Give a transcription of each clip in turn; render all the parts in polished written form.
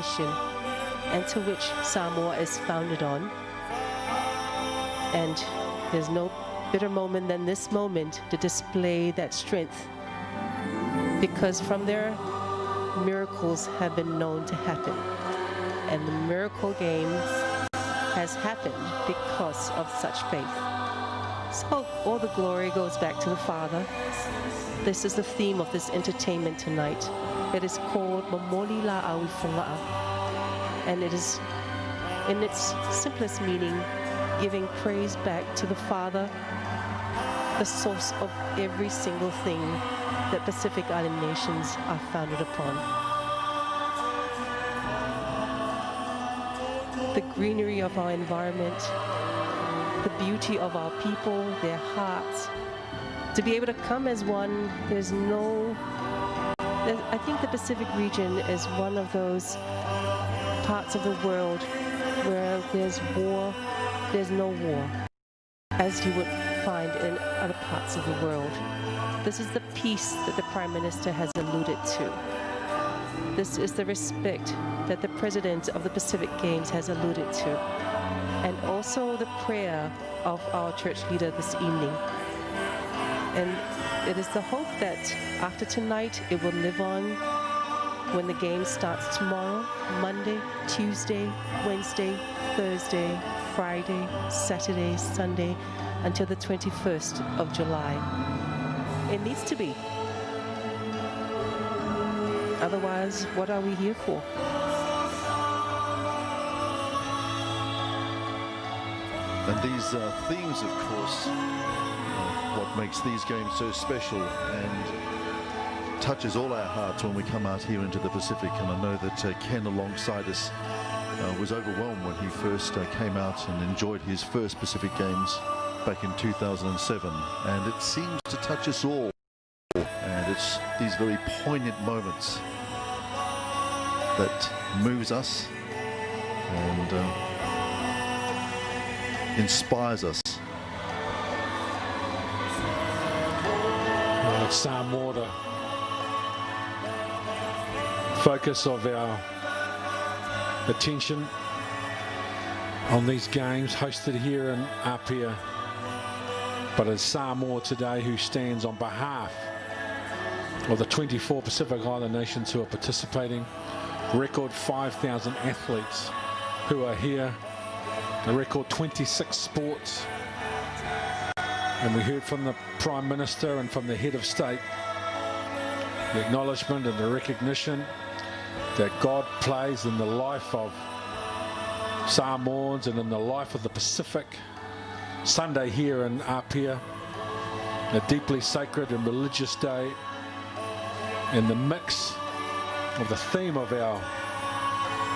nation and to which Samoa is founded on. And there's no better moment than this moment to display that strength, because from there, miracles have been known to happen. And the miracle game has happened because of such faith. So all the glory goes back to the Father. This is the theme of this entertainment tonight. It is called Mamoli La Awifula'a, and it is, in its simplest meaning, giving praise back to the Father, the source of every single thing that Pacific Island nations are founded upon. The greenery of our environment, the beauty of our people, their hearts, to be able to come as one. I think the Pacific region is one of those parts of the world where there's war, there's no war, as you would find in other parts of the world. This is the peace that the Prime Minister has alluded to. This is the respect that the President of the Pacific Games has alluded to. And also the prayer of our church leader this evening. And it is the hope that after tonight, it will live on when the game starts tomorrow, Monday, Tuesday, Wednesday, Thursday, Friday, Saturday, Sunday, until the 21st of July. It needs to be. Otherwise, what are we here for? And these themes, of course, what makes these games so special and touches all our hearts when we come out here into the Pacific. And I know that Ken alongside us was overwhelmed when he first came out and enjoyed his first Pacific Games back in 2007. And it seems to touch us all. And it's these very poignant moments that moves us and inspires us. Well, it's Samoa, the focus of our attention on these games hosted here in Apia. But it's Samoa today who stands on behalf of the 24 Pacific Island nations who are participating. Record 5,000 athletes who are here. A record 26 sports. And we heard from the Prime Minister and from the Head of State the acknowledgement and the recognition that God plays in the life of Samoans and in the life of the Pacific. Sunday here in Apia, a deeply sacred and religious day, in the mix of the theme of our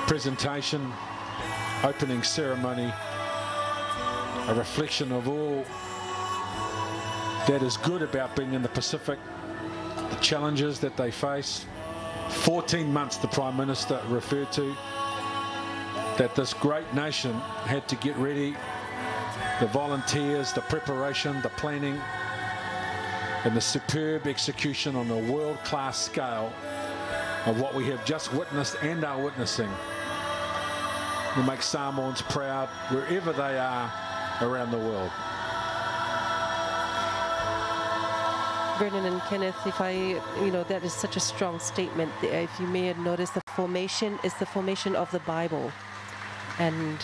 presentation, opening ceremony, a reflection of all that is good about being in the Pacific, the challenges that they face. 14 months the Prime Minister referred to, that this great nation had to get ready, the volunteers, the preparation, the planning, and the superb execution on a world-class scale of what we have just witnessed and are witnessing will make Samoans proud wherever they are around the world. Brendan and Kenneth, that is such a strong statement. If you may have noticed, the formation is the formation of the Bible. And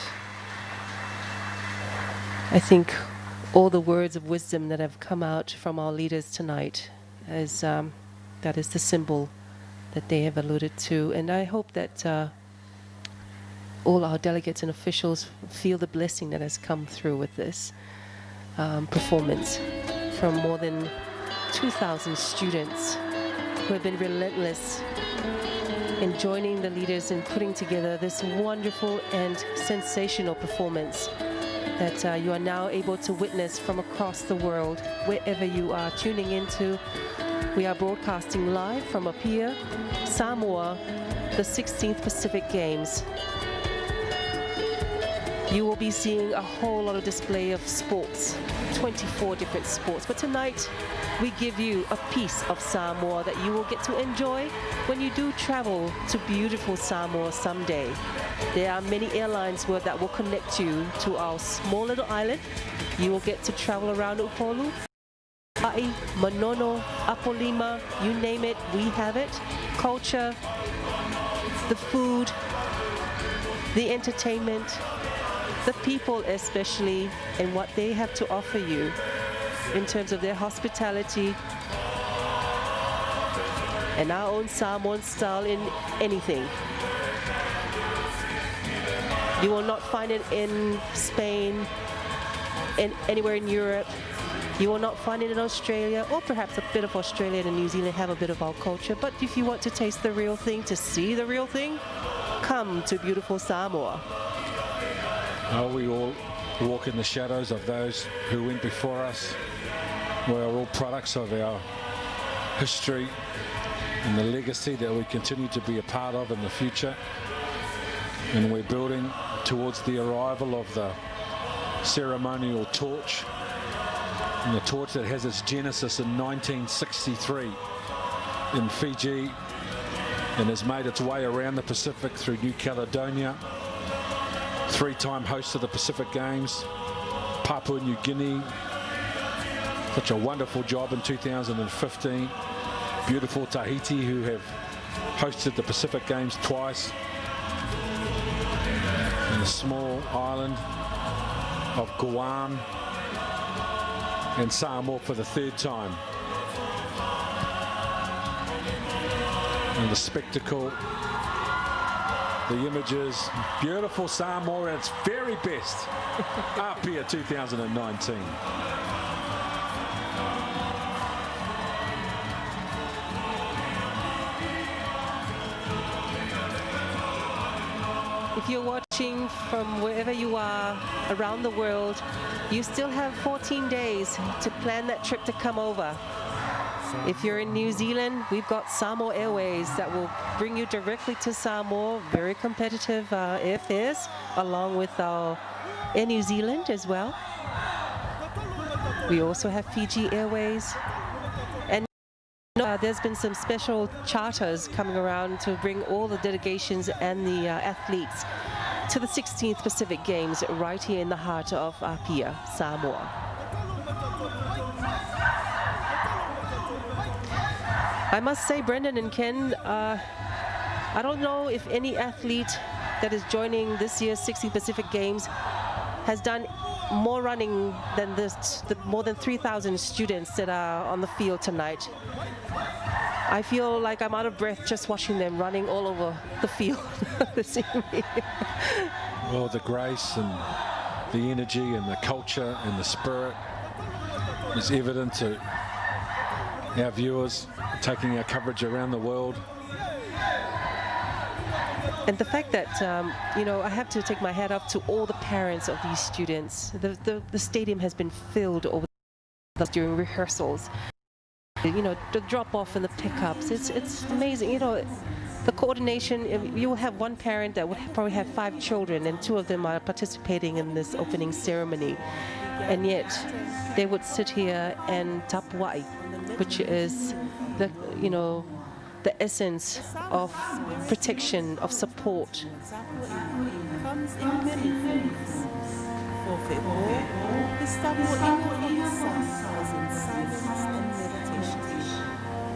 I think all the words of wisdom that have come out from our leaders tonight is that is the symbol that they have alluded to. And I hope that all our delegates and officials feel the blessing that has come through with this performance from more than 2,000 students who have been relentless in joining the leaders in putting together this wonderful and sensational performance that you are now able to witness from across the world, wherever you are tuning into. We are broadcasting live from Apia, Samoa, the 16th Pacific Games. You will be seeing a whole lot of display of sports, 24 different sports. But tonight, we give you a piece of Samoa that you will get to enjoy when you do travel to beautiful Samoa someday. There are many airlines that will connect you to our small little island. You will get to travel around Upolu, Hawaii, Manono, Apolima, you name it, we have it. Culture, the food, the entertainment, the people especially, and what they have to offer you in terms of their hospitality and our own Samoan style in anything. You will not find it in Spain, anywhere in Europe. You will not find it in Australia, or perhaps a bit of Australia and New Zealand have a bit of our culture. But if you want to taste the real thing, to see the real thing, come to beautiful Samoa. We all walk in the shadows of those who went before us. We are all products of our history and the legacy that we continue to be a part of in the future. And we're building towards the arrival of the ceremonial torch, and the torch that has its genesis in 1963 in Fiji and has made its way around the Pacific through New Caledonia, three-time host of the Pacific Games, Papua New Guinea, such a wonderful job in 2015, beautiful Tahiti, who have hosted the Pacific Games twice, and the small island of Guam, and Samoa for the third time. And the spectacle, the images, beautiful Samoa at its very best. Apia 2019. If you're watching from wherever you are around the world, you still have 14 days to plan that trip to come over. If you're in New Zealand, we've got Samoa Airways that will bring you directly to Samoa, very competitive airfares, along with our Air New Zealand as well. We also have Fiji Airways. And there's been some special charters coming around to bring all the delegations and the athletes to the 16th Pacific Games right here in the heart of Apia, Samoa. I must say, Brendan and Ken, I don't know if any athlete that is joining this year's 16th Pacific Games has done more running than the more than 3,000 students that are on the field tonight. I feel like I'm out of breath just watching them running all over the field this evening. Well, the grace and the energy and the culture and the spirit is evident to our viewers taking our coverage around the world. And the fact that, I have to take my hat off to all the parents of these students. The stadium has been filled over during rehearsals. The drop-off and the pickups, it's amazing. The coordination, you will have one parent that would probably have 5 children, and 2 of them are participating in this opening ceremony. And yet, they would sit here and tapuai, which is the essence of protection, of support.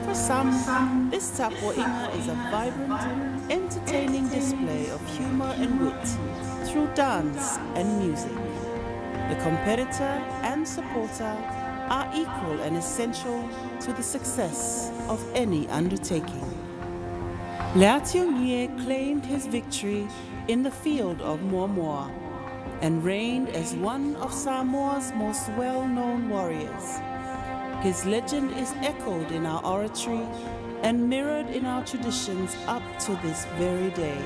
For some, this tapuaʻiga is a vibrant, entertaining display of humor and wit through dance and music. The competitor and supporter are equal and essential to the success of any undertaking. Leationg'ie claimed his victory in the field of Moamoa and reigned as one of Samoa's most well-known warriors. His legend is echoed in our oratory and mirrored in our traditions up to this very day.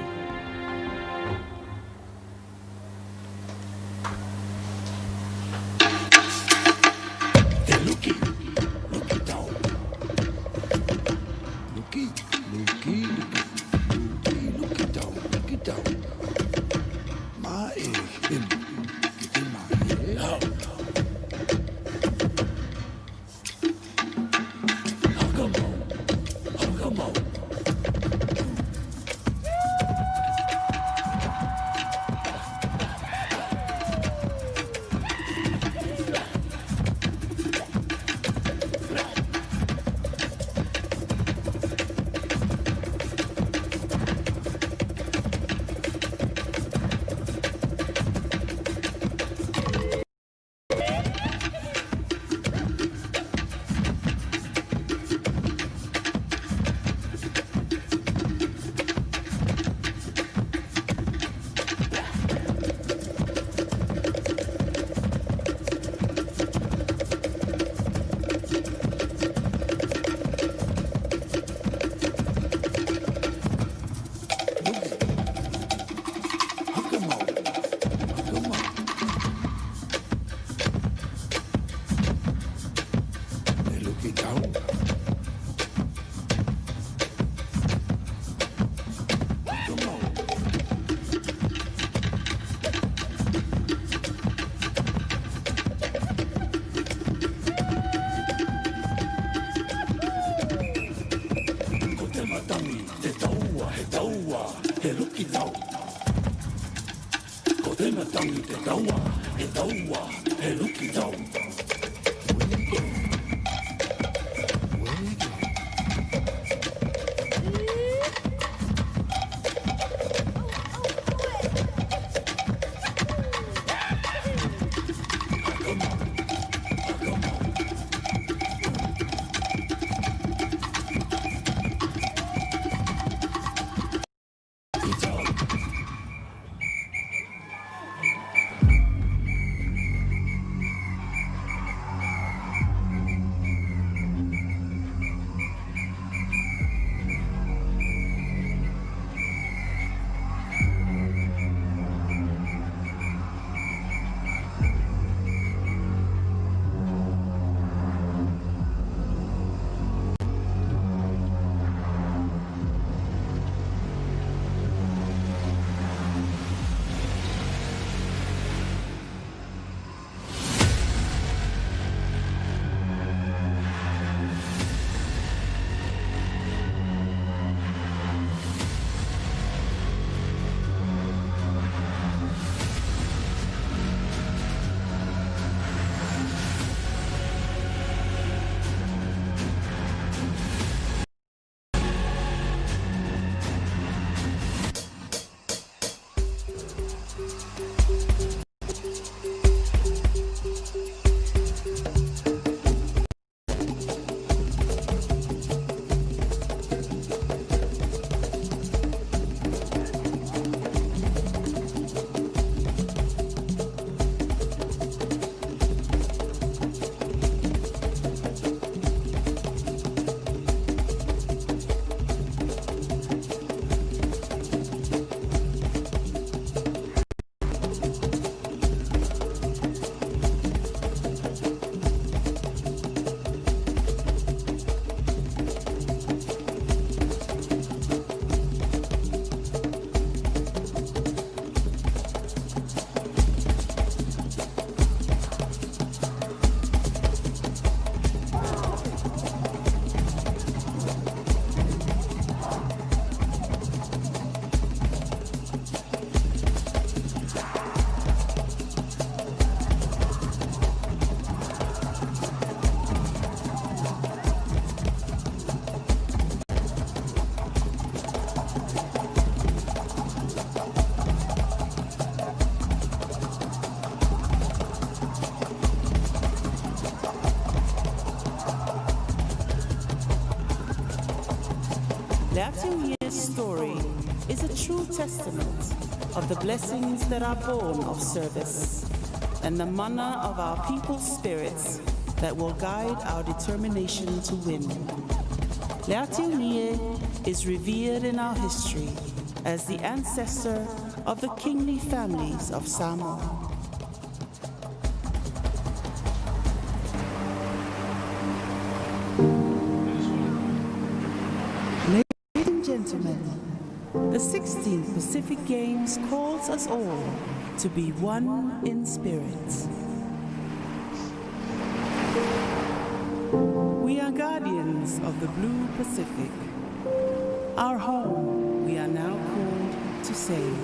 he luki tau. Ko tēnā tangi te taua, he luki tau. Leatunie's story is a true testament of the blessings that are born of service and the mana of our people's spirits that will guide our determination to win. Leatunie is revered in our history as the ancestor of the kingly families of Samoa. Gentlemen, the 16th Pacific Games calls us all to be one in spirit. We are guardians of the Blue Pacific. Our home we are now called to save.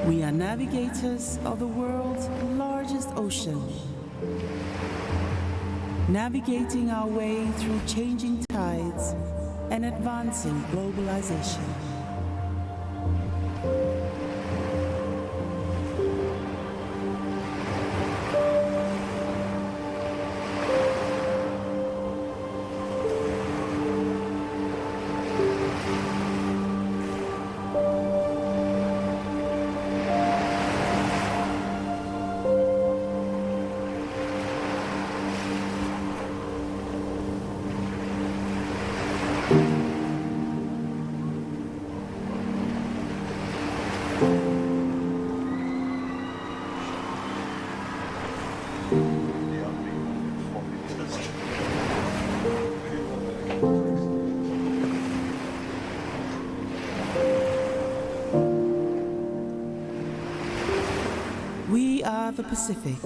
We are navigators of the world's largest ocean, navigating our way through changing tides and advancing globalization. the Pacific.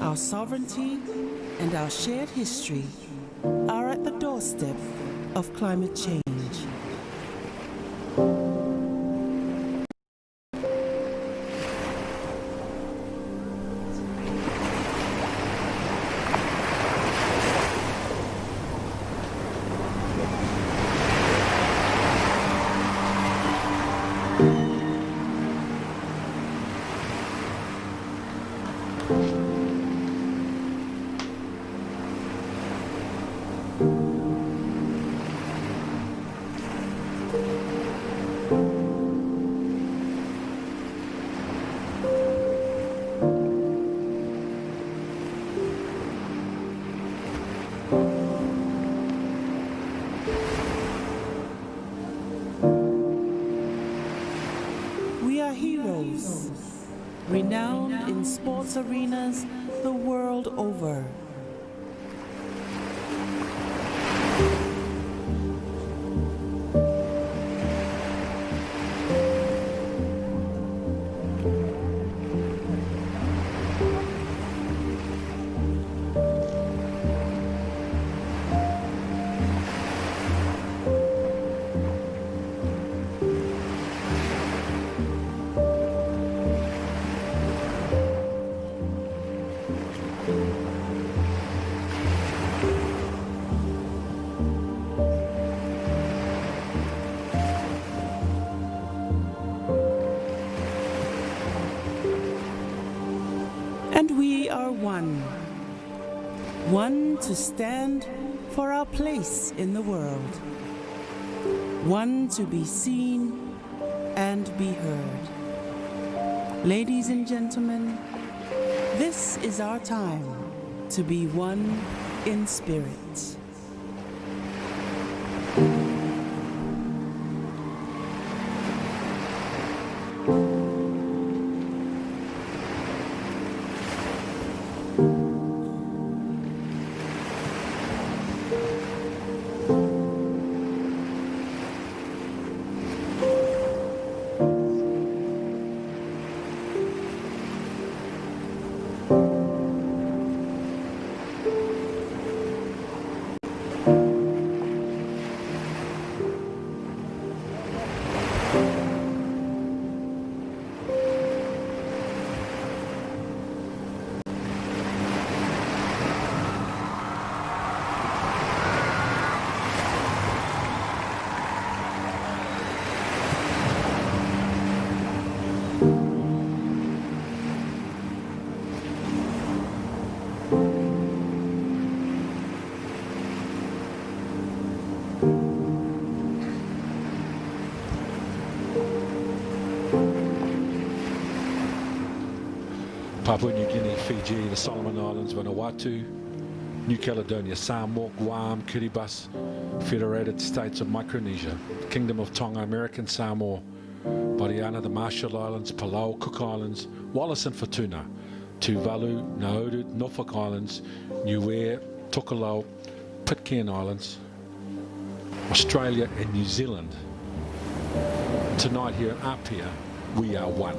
Our sovereignty and our shared history are at the doorstep of climate change. We are heroes, renowned in sports arenas the world over. And we are one. One to stand for our place in the world. One to be seen and be heard. Ladies and gentlemen, this is our time to be one in spirit. Papua New Guinea, Fiji, the Solomon Islands, Vanuatu, New Caledonia, Samoa, Guam, Kiribati, Federated States of Micronesia, Kingdom of Tonga, American Samoa, Mariana, the Marshall Islands, Palau, Cook Islands, Wallis and Futuna, Tuvalu, Nauru, Norfolk Islands, Niue, Tokelau, Pitcairn Islands, Australia and New Zealand. Tonight here in Apia, we are one.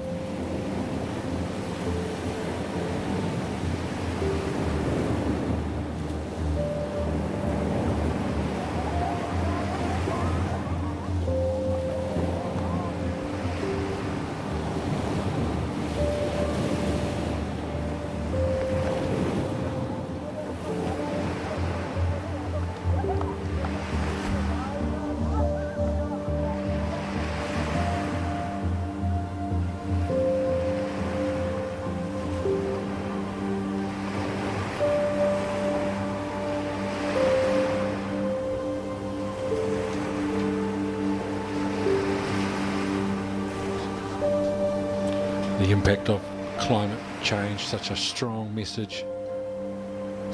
The impact of climate change, such a strong message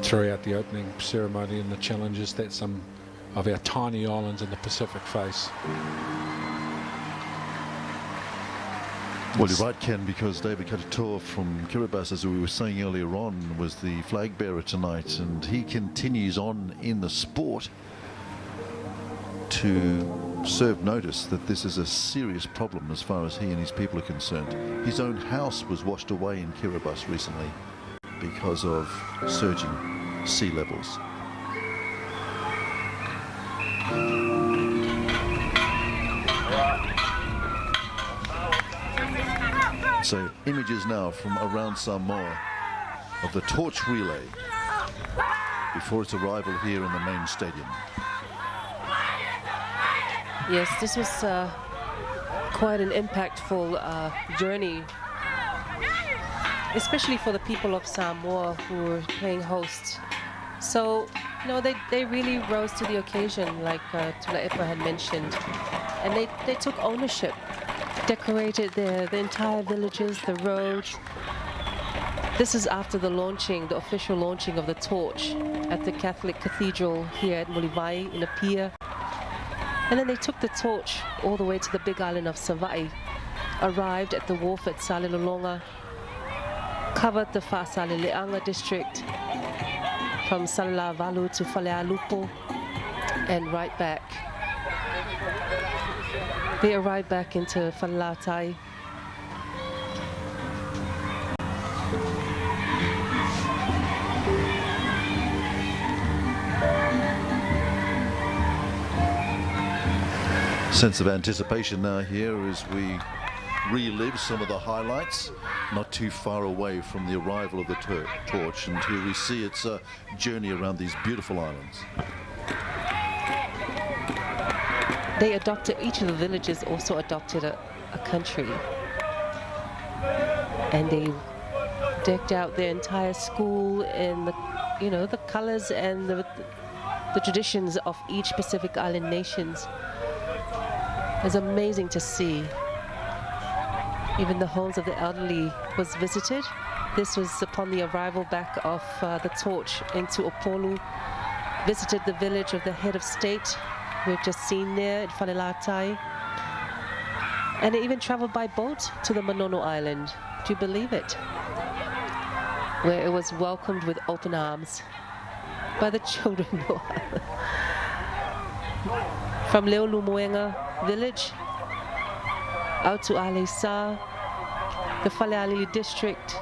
throughout the opening ceremony, and the challenges that some of our tiny islands in the Pacific face. Well, you're right, Ken, because David Katatoa from Kiribati, as we were saying earlier on, was the flag bearer tonight, and he continues on in the sport to served notice that this is a serious problem as far as he and his people are concerned. His own house was washed away in Kiribati recently because of surging sea levels. So images now from around Samoa of the torch relay before its arrival here in the main stadium. Yes, this was quite an impactful journey, especially for the people of Samoa who were playing host. So, you know, they really rose to the occasion, like Tulaepa had mentioned, and they took ownership, decorated the entire villages, the roads. This is after the launching, the official launching of the torch at the Catholic Cathedral here at Mulivai in Apia. And then they took the torch all the way to the big island of Savai, arrived at the wharf at Salilolonga, covered the Fa'asalileanga district from Salilavalu to Falealupo, and right back. They arrived back into Falalatai. Sense of anticipation now here as we relive some of the highlights, not too far away from the arrival of the torch, and here we see its journey around these beautiful islands. They adopted, each of the villages also adopted a country, and they decked out their entire school in the, you know, the colors and the traditions of each Pacific Island nations. It's amazing to see. Even the homes of the elderly was visited. This was upon the arrival back of the torch into Opolu. Visited the village of the head of state, we've just seen there in Falalatai. And it even traveled by boat to the Manono Island. Do you believe it? Where it was welcomed with open arms by the children. From Leolumuenga village out to Alesa, the Falealili district,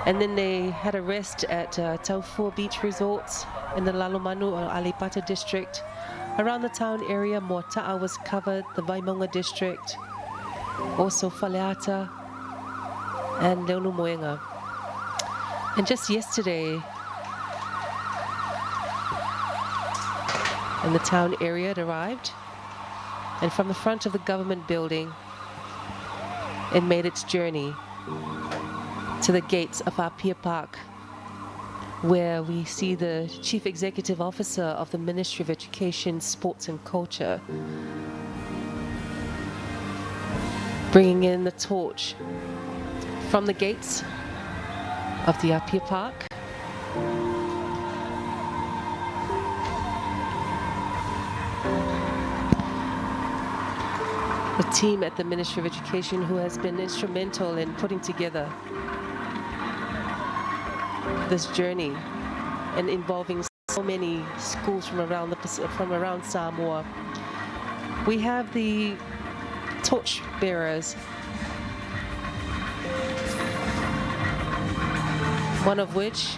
and then they had a rest at Taufua Beach Resorts in the Lalomanu or Alipata district. Around the town area, Moata'a was covered, the Vaimonga district, also Faleata and Leolumuenga. And just yesterday, in the town area, it arrived, and from the front of the government building, it made its journey to the gates of Apia Park, where we see the Chief Executive Officer of the Ministry of Education, Sports and Culture bringing in the torch from the gates of the Apia Park. The team at the Ministry of Education who has been instrumental in putting together this journey and involving so many schools from around Samoa. We have the torch bearers, one of which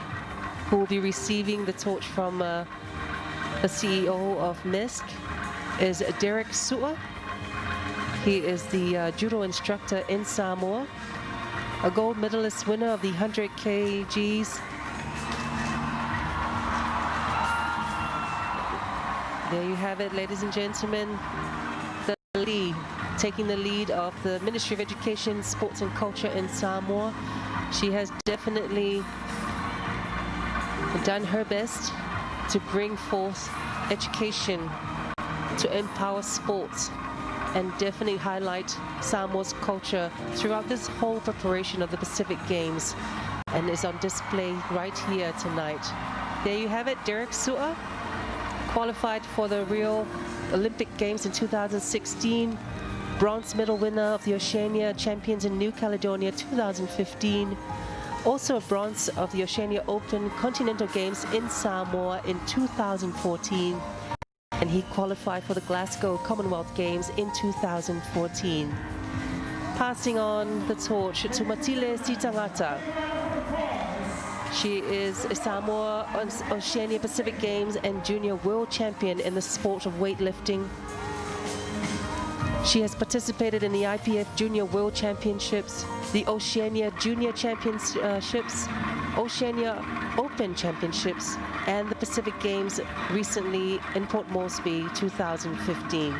who will be receiving the torch from the CEO of NISC is Derek Sua. He is the judo instructor in Samoa, a gold medalist winner of the 100 kgs. There you have it, ladies and gentlemen. The lead, taking the lead of the Ministry of Education, Sports and Culture in Samoa. She has definitely done her best to bring forth education, to empower sports, and definitely highlight Samoa's culture throughout this whole preparation of the Pacific Games, and is on display right here tonight. There you have it, Derek Sua, qualified for the Rio Olympic Games in 2016, bronze medal winner of the Oceania Champions in New Caledonia 2015, also a bronze of the Oceania Open Continental Games in Samoa in 2014. and he qualified for the Glasgow Commonwealth Games in 2014. Passing on the torch to Matile Sitangata. She is a Samoa Oceania Pacific Games and Junior World Champion in the sport of weightlifting. She has participated in the IPF Junior World Championships, the Oceania Junior Championships, Oceania Open Championships, and the Pacific Games recently in Port Moresby 2015.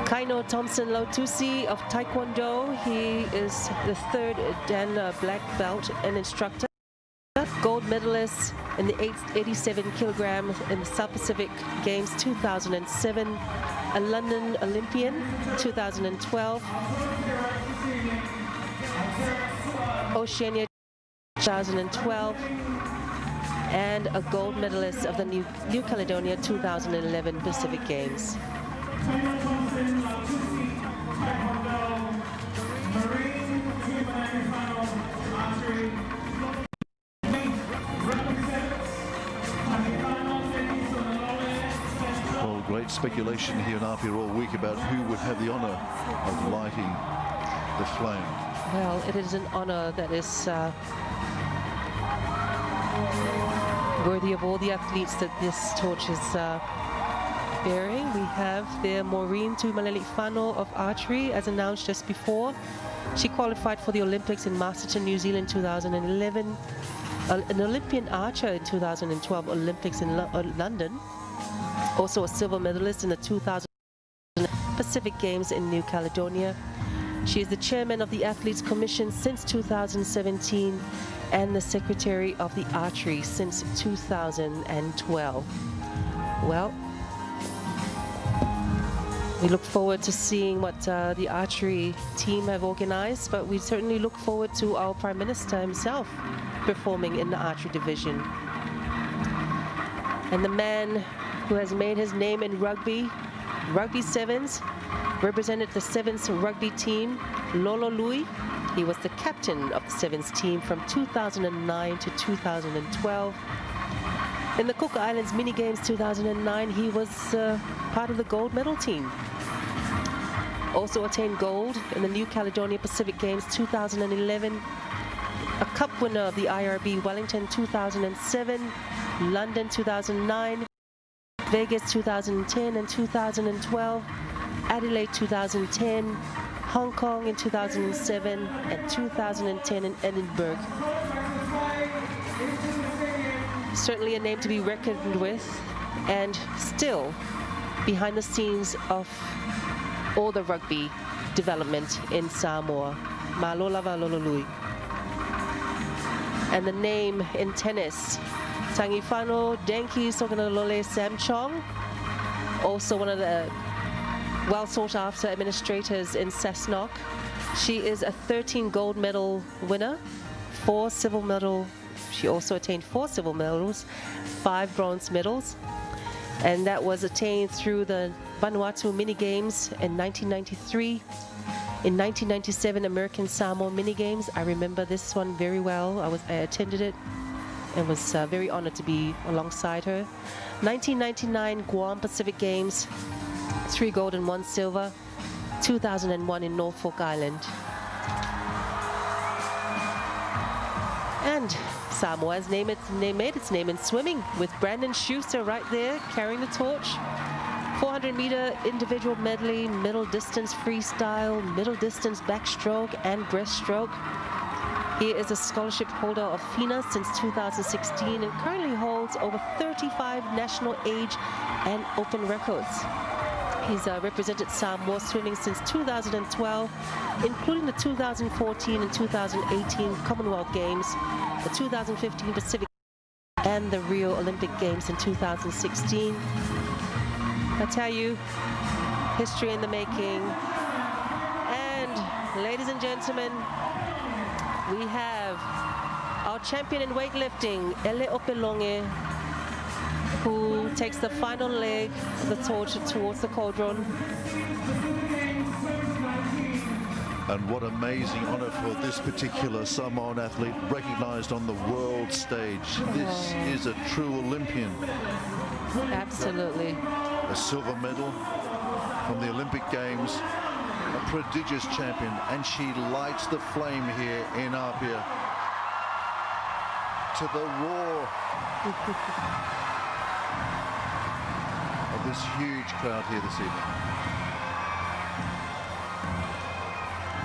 Kaino Thompson Lautusi of Taekwondo. He is the third Dan black belt and instructor. Gold medalist in the 87 kilogram in the South Pacific Games 2007, a London Olympian 2012, Oceania 2012, and a gold medalist of the New Caledonia 2011 Pacific Games. Well, great speculation here in Apia all week about who would have the honour of lighting the flame. Well, it is an honor that is worthy of all the athletes that this torch is bearing. We have there Maureen Tumaleli-Whano of archery, as announced just before. She qualified for the Olympics in Masterton, New Zealand 2011. An Olympian archer in 2012 Olympics in London. Also a silver medalist in the 2000 Pacific Games in New Caledonia. She is the chairman of the Athletes Commission since 2017 and the secretary of the archery since 2012. Well, we look forward to seeing what the archery team have organized, but we certainly look forward to our Prime Minister himself performing in the archery division. And the man who has made his name in rugby sevens, represented the sevens rugby team, Lolo Lui. He was the captain of the sevens team from 2009 to 2012. In the Cook Islands Mini Games 2009, he was part of the gold medal team. Also attained gold in the New Caledonia Pacific Games 2011. A cup winner of the IRB Wellington 2007, London 2009, Vegas 2010 and 2012, Adelaide 2010, Hong Kong in 2007, and 2010 in Edinburgh. Certainly a name to be reckoned with, and still behind the scenes of all the rugby development in Samoa. Malola Valolului. And the name in tennis, Tangifano Denki Sokanalole Sam Chong, also one of the well sought after administrators in Cessnock. She is a 13 gold medal winner, 4 silver medal. She also attained 4 silver medals, 5 bronze medals, and that was attained through the Vanuatu Mini Games in 1993. In 1997, American Samoa Mini Games. I remember this one very well. I attended it and was very honored to be alongside her. 1999 Guam Pacific Games, 3 gold and 1 silver. 2001 in Norfolk Island. And Samoa has made its name in swimming, with Brandon Schuster right there carrying the torch. 400-meter individual medley, middle distance freestyle, middle distance backstroke, and breaststroke. He is a scholarship holder of FINA since 2016 and currently holds over 35 national age and open records. He's represented Samoa swimming since 2012, including the 2014 and 2018 Commonwealth Games, the 2015 Pacific and the Rio Olympic Games in 2016. I tell you, history in the making. And ladies and gentlemen, we have our champion in weightlifting, Ele Opelonge, who takes the final leg of the torch towards the cauldron. And what amazing honor for this particular Samoan athlete, recognized on the world stage. This is a true Olympian. Absolutely. A silver medal from the Olympic Games, a prodigious champion, and she lights the flame here in Apia to the roar of this huge crowd here this evening.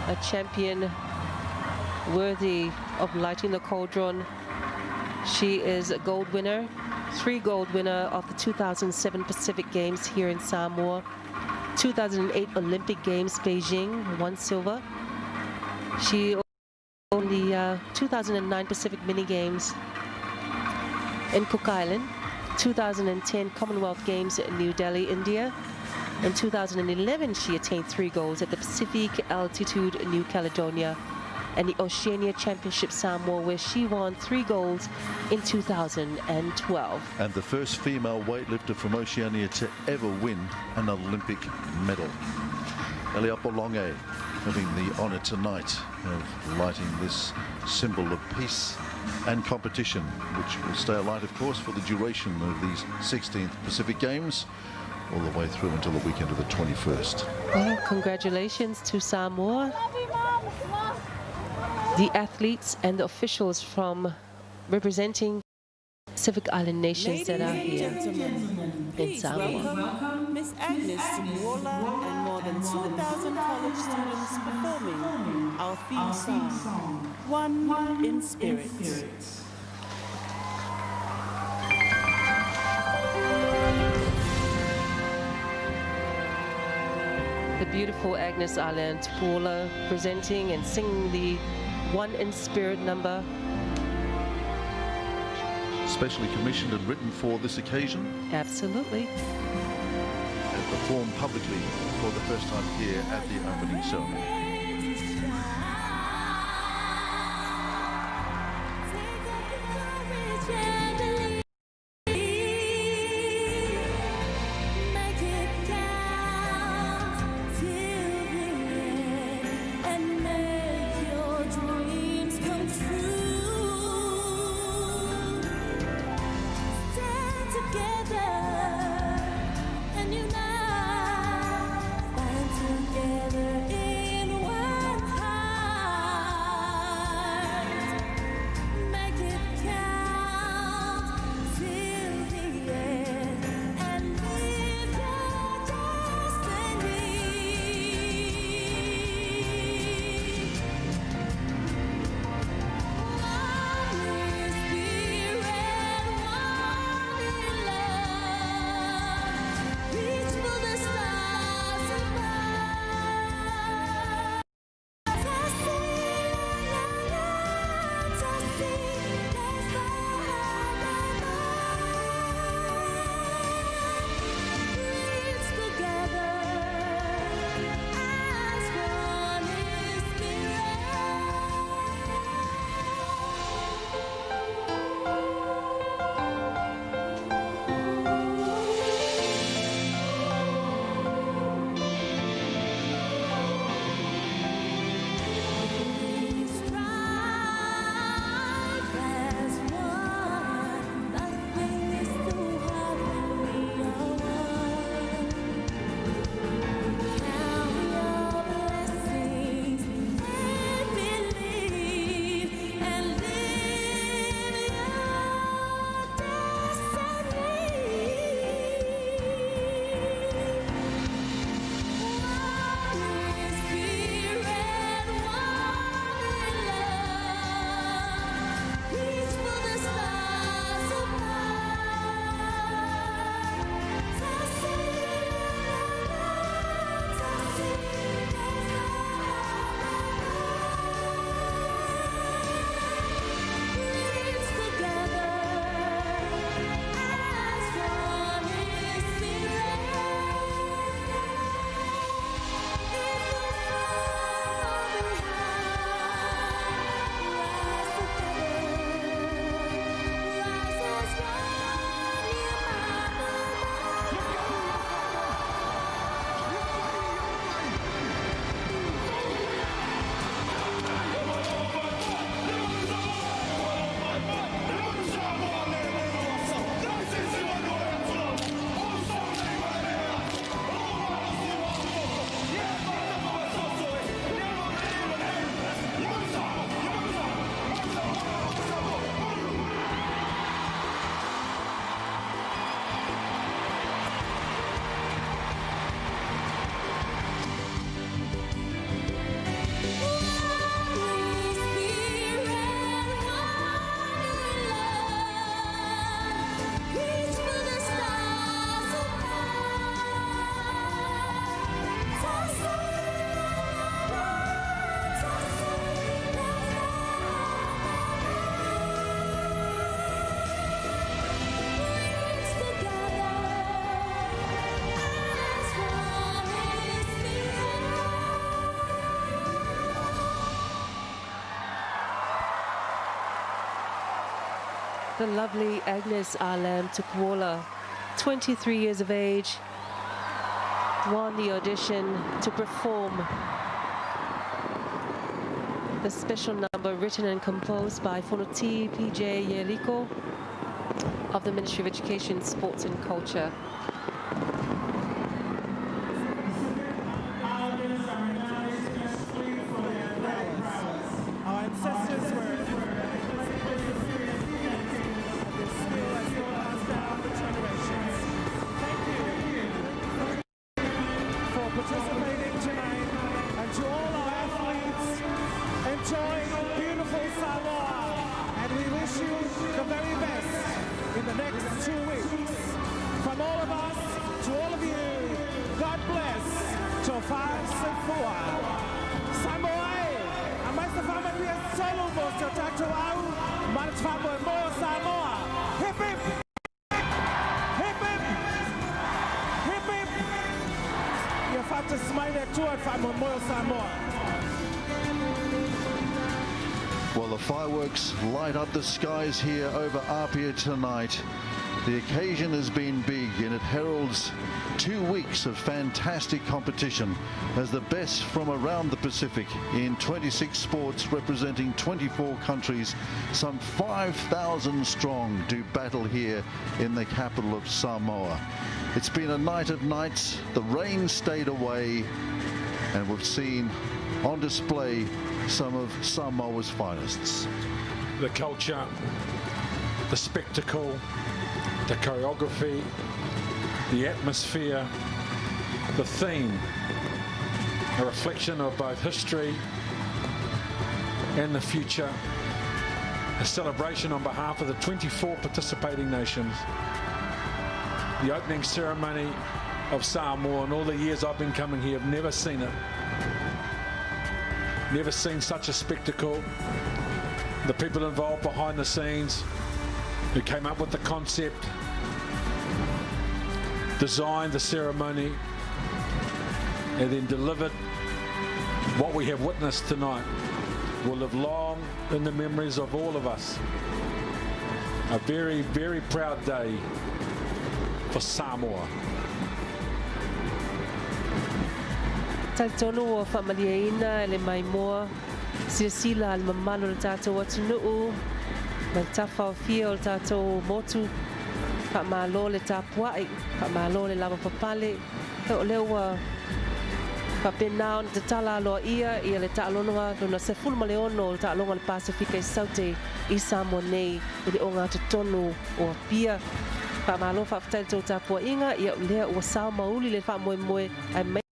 A champion worthy of lighting the cauldron. She is a gold winner, 3 gold winner of the 2007 Pacific Games here in Samoa, 2008 Olympic Games Beijing, 1 silver. She won the 2009 Pacific Mini Games in Cook Island, 2010 Commonwealth Games in New Delhi, India. In 2011, she attained 3 golds at the Pacific Altitude New Caledonia and the Oceania Championship Samoa, where she won 3 golds in 2012. And the first female weightlifter from Oceania to ever win an Olympic medal. Eliapolonge having the honor tonight of lighting this symbol of peace and competition, which will stay alight, of course, for the duration of these 16th Pacific Games, all the way through until the weekend of the 21st. Well, congratulations to Samoa, the athletes and the officials from representing Pacific Island nations that are here in please Samoa. welcome Miss Agnes Simuola and more than 2,000 college students performing our theme song, One in Spirit. The beautiful Agnes Arlen Tupuola presenting and singing the One in Spirit number. Specially commissioned and written for this occasion, Absolutely. and performed publicly for the first time here at the opening ceremony. the lovely Agnes Alam Tukwala, 23 years of age, won the audition to perform the special number written and composed by Fonoti PJ Yeriko of the Ministry of Education, Sports and Culture. Our ancestors were participating tonight, and to all our athletes, enjoy beautiful Samoa, and we wish you the very best in the next 2 weeks. From all of us to all of you, God bless. Tofa Sefua. Samoa, amasa fama pia solo mosto tatu au, manchfamo mo Samoa. Hip hip! Hip hip! Hip hip! You have to smile at 2 at Memorial Samoa. Well, the fireworks light up the skies here over Apia tonight. The occasion has been big, and it heralds 2 weeks of fantastic competition as the best from around the Pacific in 26 sports representing 24 countries, some 5,000 strong, do battle here in the capital of Samoa. It's been a night of nights. The rain stayed away, and we've seen on display some of Samoa's finest. The culture, the spectacle, the choreography, the atmosphere, the theme, a reflection of both history and the future, a celebration on behalf of the 24 participating nations. The opening ceremony of Samoa, in all the years I've been coming here, I've never seen it. Never seen such a spectacle. The people involved behind the scenes who came up with the concept, designed the ceremony, and then delivered what we have witnessed tonight will live long in the memories of all of us. A very, very proud day for Samoa. Taitono o whamaliaina le mai moa, sila al mamalo le tātou atunuu, mai tawhao fia o le tātou motu, whamalo le tāpuai, whamalo le lava papale, o lewa whapenao na te tala aloa ia le tālonoa, luna se fulma le ono le tālonga le Pasifika i Saute i Samoa nei, i le o ngā tonu o Apia. Whamalo whawhataile tō tāpua inga, ia lea ua sao mauli le whamoemoe, ai mai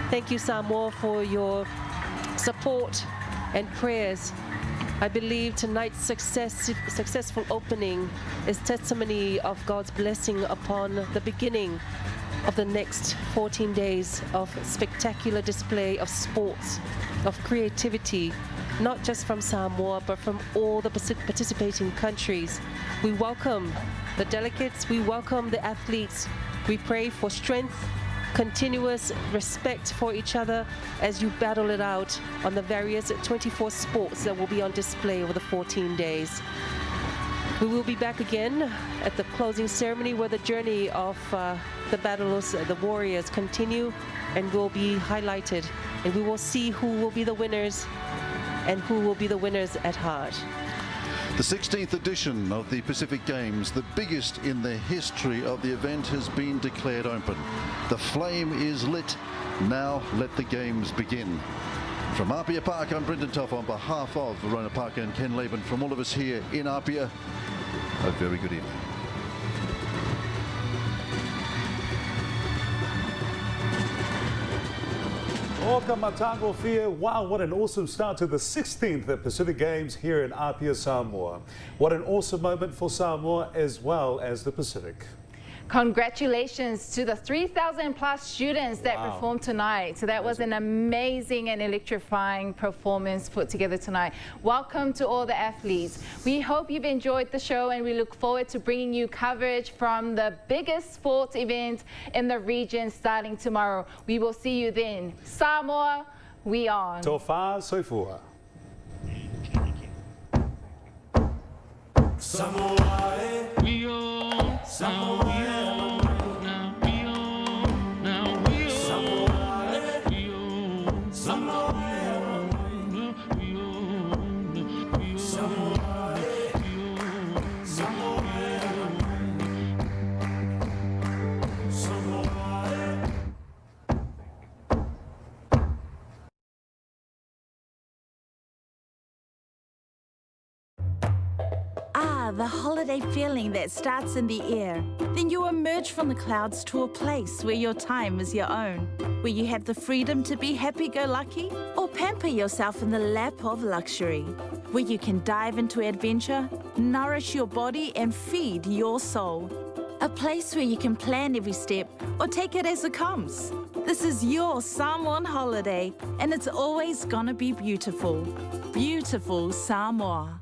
Thank you, Samoa, for your support and prayers. I believe tonight's successful opening is testimony of God's blessing upon the beginning of the next 14 days of spectacular display of sports, of creativity, not just from Samoa, but from all the participating countries. We welcome the delegates, we welcome the athletes. We pray for strength, continuous respect for each other as you battle it out on the various 24 sports that will be on display over the 14 days. We will be back again at the closing ceremony where the journey of the battles, the warriors continue and will be highlighted. And we will see who will be the winners and who will be the winners at heart. The 16th edition of the Pacific Games, the biggest in the history of the event, has been declared open. The flame is lit. Now let the games begin. From Apia Park, I'm Brendan Toff on behalf of Verona Parker and Ken Laban. From all of us here in Apia, a very good evening. Welcome, Matango Fia. Wow, what an awesome start to the 16th Pacific Games here in Apia, Samoa. What an awesome moment for Samoa as well as the Pacific. Congratulations to the 3,000 plus students that performed tonight. So that was an amazing and electrifying performance put together tonight. Welcome to all the athletes. We hope you've enjoyed the show, and we look forward to bringing you coverage from the biggest sports event in the region starting tomorrow. We will see you then. Samoa, we on. Tofa Soifua. Samoa, we own Samoa, now we own, now we own Samoa, we own Samoa, we own Samoa, we own Samoa, Samoa. Ah, the holiday feeling that starts in the air. Then you emerge from the clouds to a place where your time is your own, where you have the freedom to be happy-go-lucky or pamper yourself in the lap of luxury, where you can dive into adventure, nourish your body and feed your soul. A place where you can plan every step or take it as it comes. This is your Samoan holiday, and it's always gonna be beautiful. Beautiful Samoa.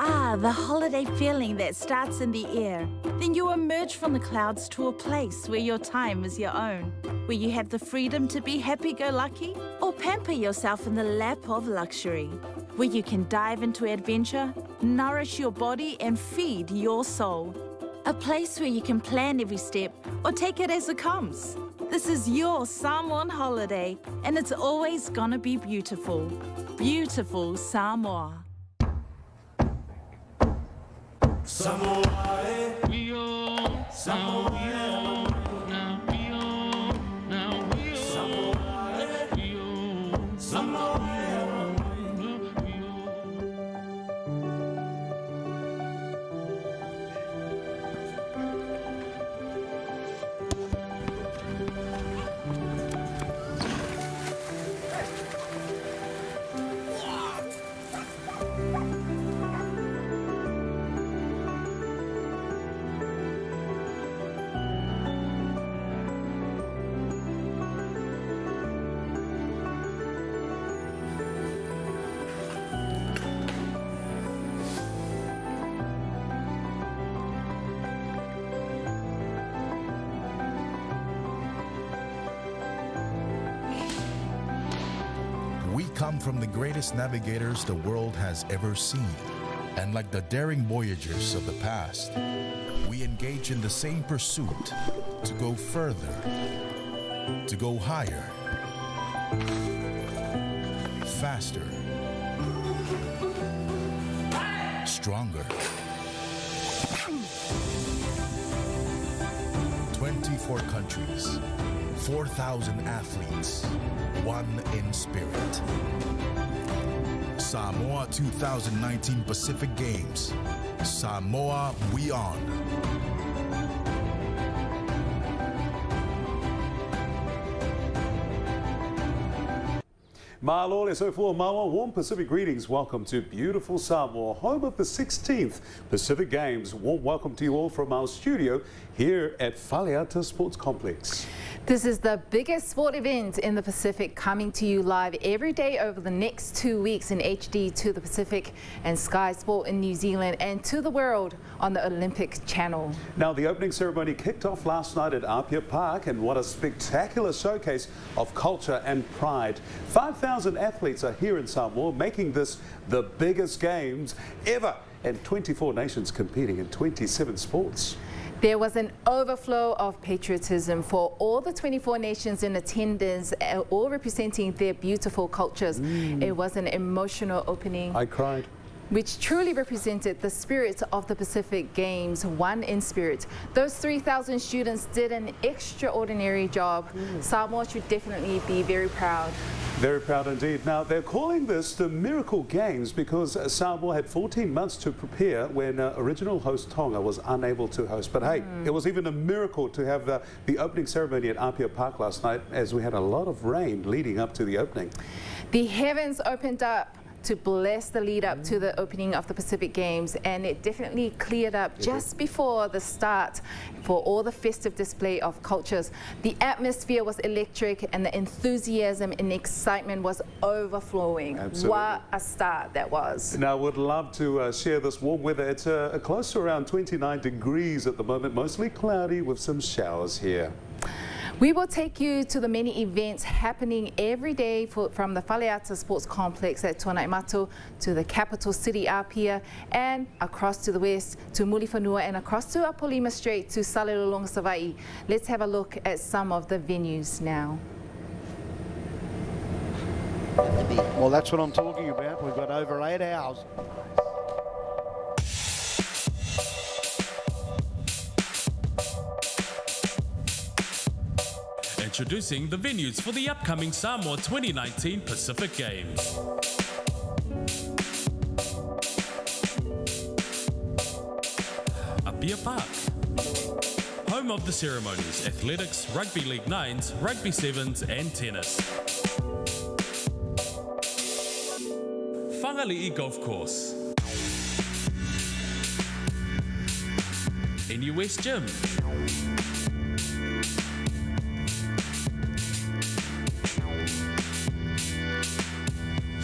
Ah, the holiday feeling that starts in the air. Then you emerge from the clouds to a place where your time is your own, where you have the freedom to be happy-go-lucky or pamper yourself in the lap of luxury, where you can dive into adventure, nourish your body and feed your soul. A place where you can plan every step or take it as it comes. This is your Samoan holiday, and it's always gonna be beautiful. Beautiful Samoa. Samoa, Samoa, Samoa. We come from the greatest navigators the world has ever seen. And like the daring voyagers of the past, we engage in the same pursuit to go further, to go higher, faster, stronger. 24 countries, 4,000 athletes, one in spirit. Samoa 2019 Pacific Games. Samoa, we on. Mālole so for Mawa, warm Pacific greetings. Welcome to beautiful Samoa, home of the 16th Pacific Games. Warm welcome to you all from our studio here at Faleata Sports Complex. This is the biggest sport event in the Pacific, coming to you live every day over the next 2 weeks in HD to the Pacific and Sky Sport in New Zealand and to the world on the Olympic Channel. Now, the opening ceremony kicked off last night at Apia Park, and what a spectacular showcase of culture and pride. 5,000 athletes are here in Samoa, making this the biggest games ever, and 24 nations competing in 27 sports. There was an overflow of patriotism for all the 24 nations in attendance, all representing their beautiful cultures. It was an emotional opening. I cried. Which truly represented the spirit of the Pacific Games, one in spirit. Those 3,000 students did an extraordinary job. Samoa should definitely be very proud. Very proud indeed. Now, they're calling this the Miracle Games because Samoa had 14 months to prepare when original host Tonga was unable to host. But hey, it was even a miracle to have the opening ceremony at Apia Park last night, as we had a lot of rain leading up to the opening. The heavens opened up to bless the lead up to the opening of the Pacific Games, and it definitely cleared up just before the start for all the festive display of cultures. The atmosphere was electric and the enthusiasm and excitement was overflowing. Absolutely. What a start that was. Now, would love to share this warm weather. It's close to around 29 degrees at the moment, mostly cloudy with some showers here. We will take you to the many events happening every day from the Faleata Sports Complex at Tuanaimatu to the capital city Apia and across to the west to Mulifanua and across to Apolima Strait to Salelolonga Savai'i. Let's have a look at some of the venues now. Well, that's what I'm talking about. We've got over 8 hours. Introducing the venues for the upcoming Samoa 2019 Pacific Games. Apia Park, home of the ceremonies, athletics, rugby league 9s, rugby 7s and tennis. Whangali'i Golf Course, NUS Gym,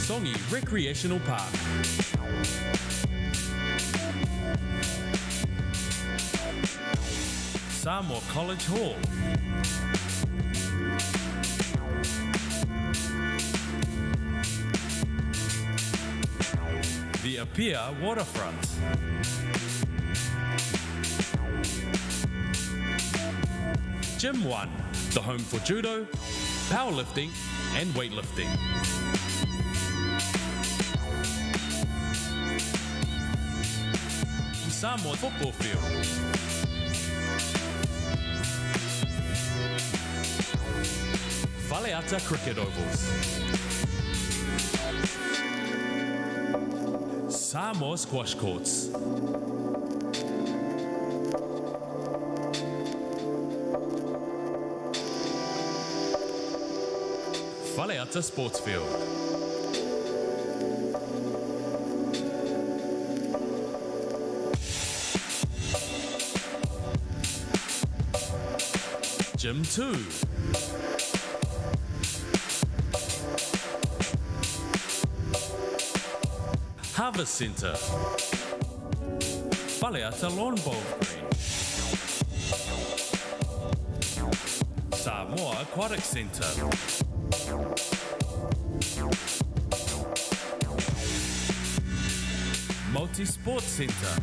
Songi Recreational Park, Samoa College Hall. The Apia Waterfront. Gym 1, the home for judo, powerlifting and weightlifting. Samoa football field. Faleata cricket ovals. Samoa squash courts. Faleata sports field. Gym 2. Harvest Centre. Faleata Lawn Bowl Green. Samoa Aquatic Centre. Multi-Sport Centre.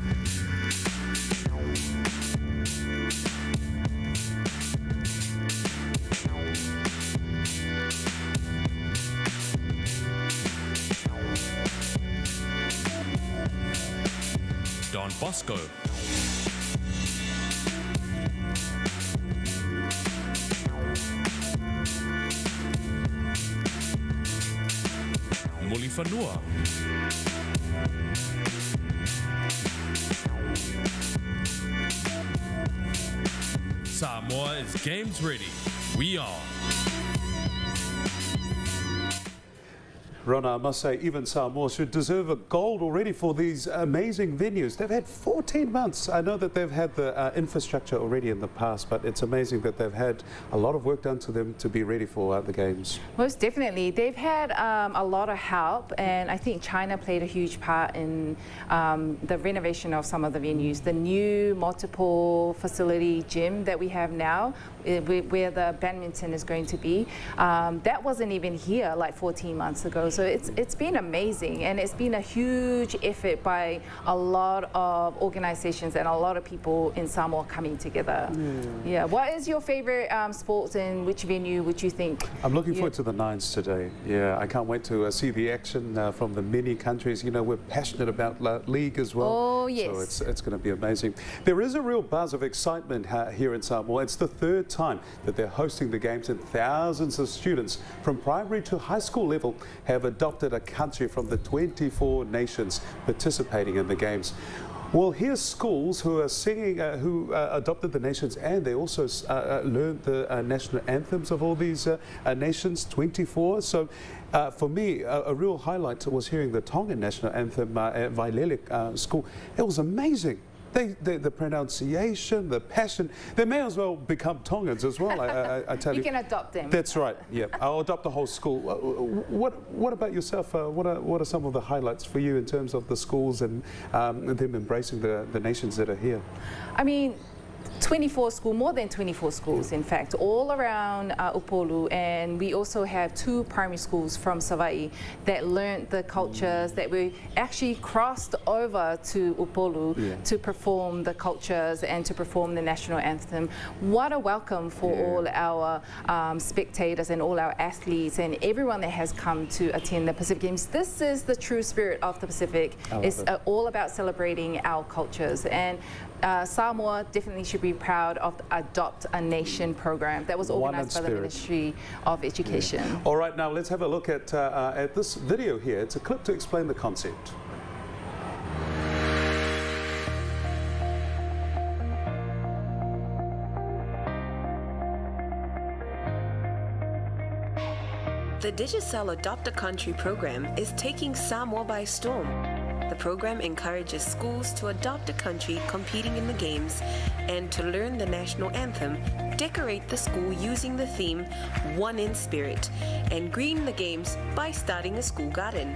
Don Bosco. Mulifanua. Samoa is games ready. We are. Rona, I must say, even Samoa should deserve a gold already for these amazing venues. They've had 14 months. I know that they've had the infrastructure already in the past, but it's amazing that they've had a lot of work done to them to be ready for the games. Most definitely. They've had a lot of help, and I think China played a huge part in the renovation of some of the venues. The new multiple facility gym that we have now, where the badminton is going to be, that wasn't even here like 14 months ago. So it's been amazing, and it's been a huge effort by a lot of organizations and a lot of people in Samoa coming together. Yeah. What is your favorite sports, and which venue would you think? I'm looking forward to the Nines today. Yeah, I can't wait to see the action from the many countries. You know, we're passionate about league as well. Oh, yes. So it's going to be amazing. There is a real buzz of excitement here in Samoa. It's the third time that they're hosting the games, and thousands of students from primary to high school level have adopted a country from the 24 nations participating in the games. Well, here's schools who are singing, who adopted the nations, and they also learned the national anthems of all these nations, 24. So for me, a real highlight was hearing the Tongan national anthem at Vailele School. It was amazing. The pronunciation, the passion, they may as well become Tongans as well, I tell you. You can adopt them. That's right, yeah. I'll adopt the whole school. What about yourself? What are some of the highlights for you in terms of the schools and them embracing the nations that are here? I mean, 24 schools, more than 24 schools, in fact, all around Upolu, and we also have 2 primary schools from Savaii that learned the cultures, that we actually crossed over to Upolu to perform the cultures and to perform the national anthem. What a welcome for all our spectators and all our athletes and everyone that has come to attend the Pacific Games. This is the true spirit of the Pacific. It's all about celebrating our cultures, and Samoa definitely should be proud of the Adopt a Nation program that was organized by the Ministry of Education. All right, now let's have a look at this video here. It's a clip to explain the concept. The Digicel Adopt a Country program is taking Samoa by storm. The program encourages schools to adopt a country competing in the games and to learn the national anthem, decorate the school using the theme One in Spirit, and green the games by starting a school garden.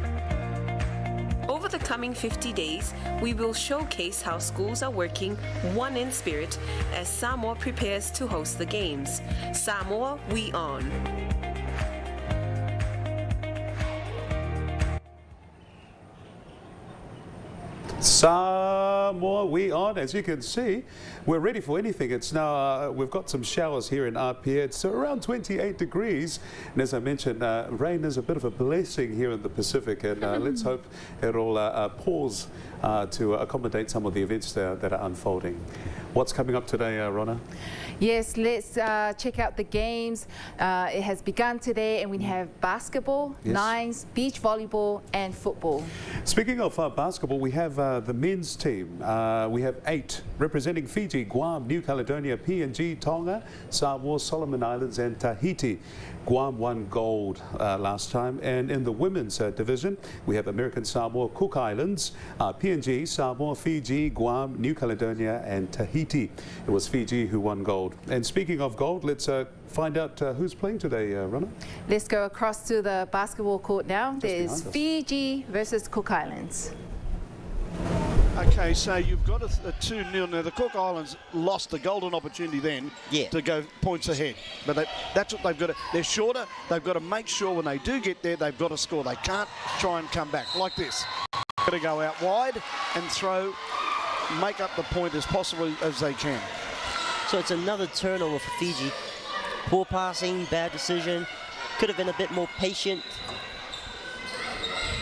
Over the coming 50 days, we will showcase how schools are working one in spirit as Samoa prepares to host the games. Samoa, we on. Samoa, we on. As you can see, we're ready for anything. It's now, we've got some showers here in Apia. It's around 28 degrees. And as I mentioned, rain is a bit of a blessing here in the Pacific. And let's hope it'll pause to accommodate some of the events that are unfolding. What's coming up today, Ronna? Yes, let's check out the games. It has begun today, and we have basketball, nines, beach volleyball, and football. Speaking of basketball, we have the men's team. We have 8 representing Fiji, Guam, New Caledonia, PNG, Tonga, Samoa, Solomon Islands, and Tahiti. Guam won gold last time. And in the women's division, we have American Samoa, Cook Islands, PNG, Samoa, Fiji, Guam, New Caledonia, and Tahiti. It was Fiji who won gold. And speaking of gold, let's find out who's playing today, Ronna. Let's go across to the basketball court now. There's Fiji versus Cook Islands. Okay, so you've got a 2-0. Now, the Cook Islands lost the golden opportunity then to go points ahead. But that's what they've got to. They're shorter. They've got to make sure when they do get there, they've got to score. They can't try and come back like this. Got to go out wide and throw, make up the point as possible as they can. So it's another turnover for Fiji. Poor passing, bad decision. Could have been a bit more patient.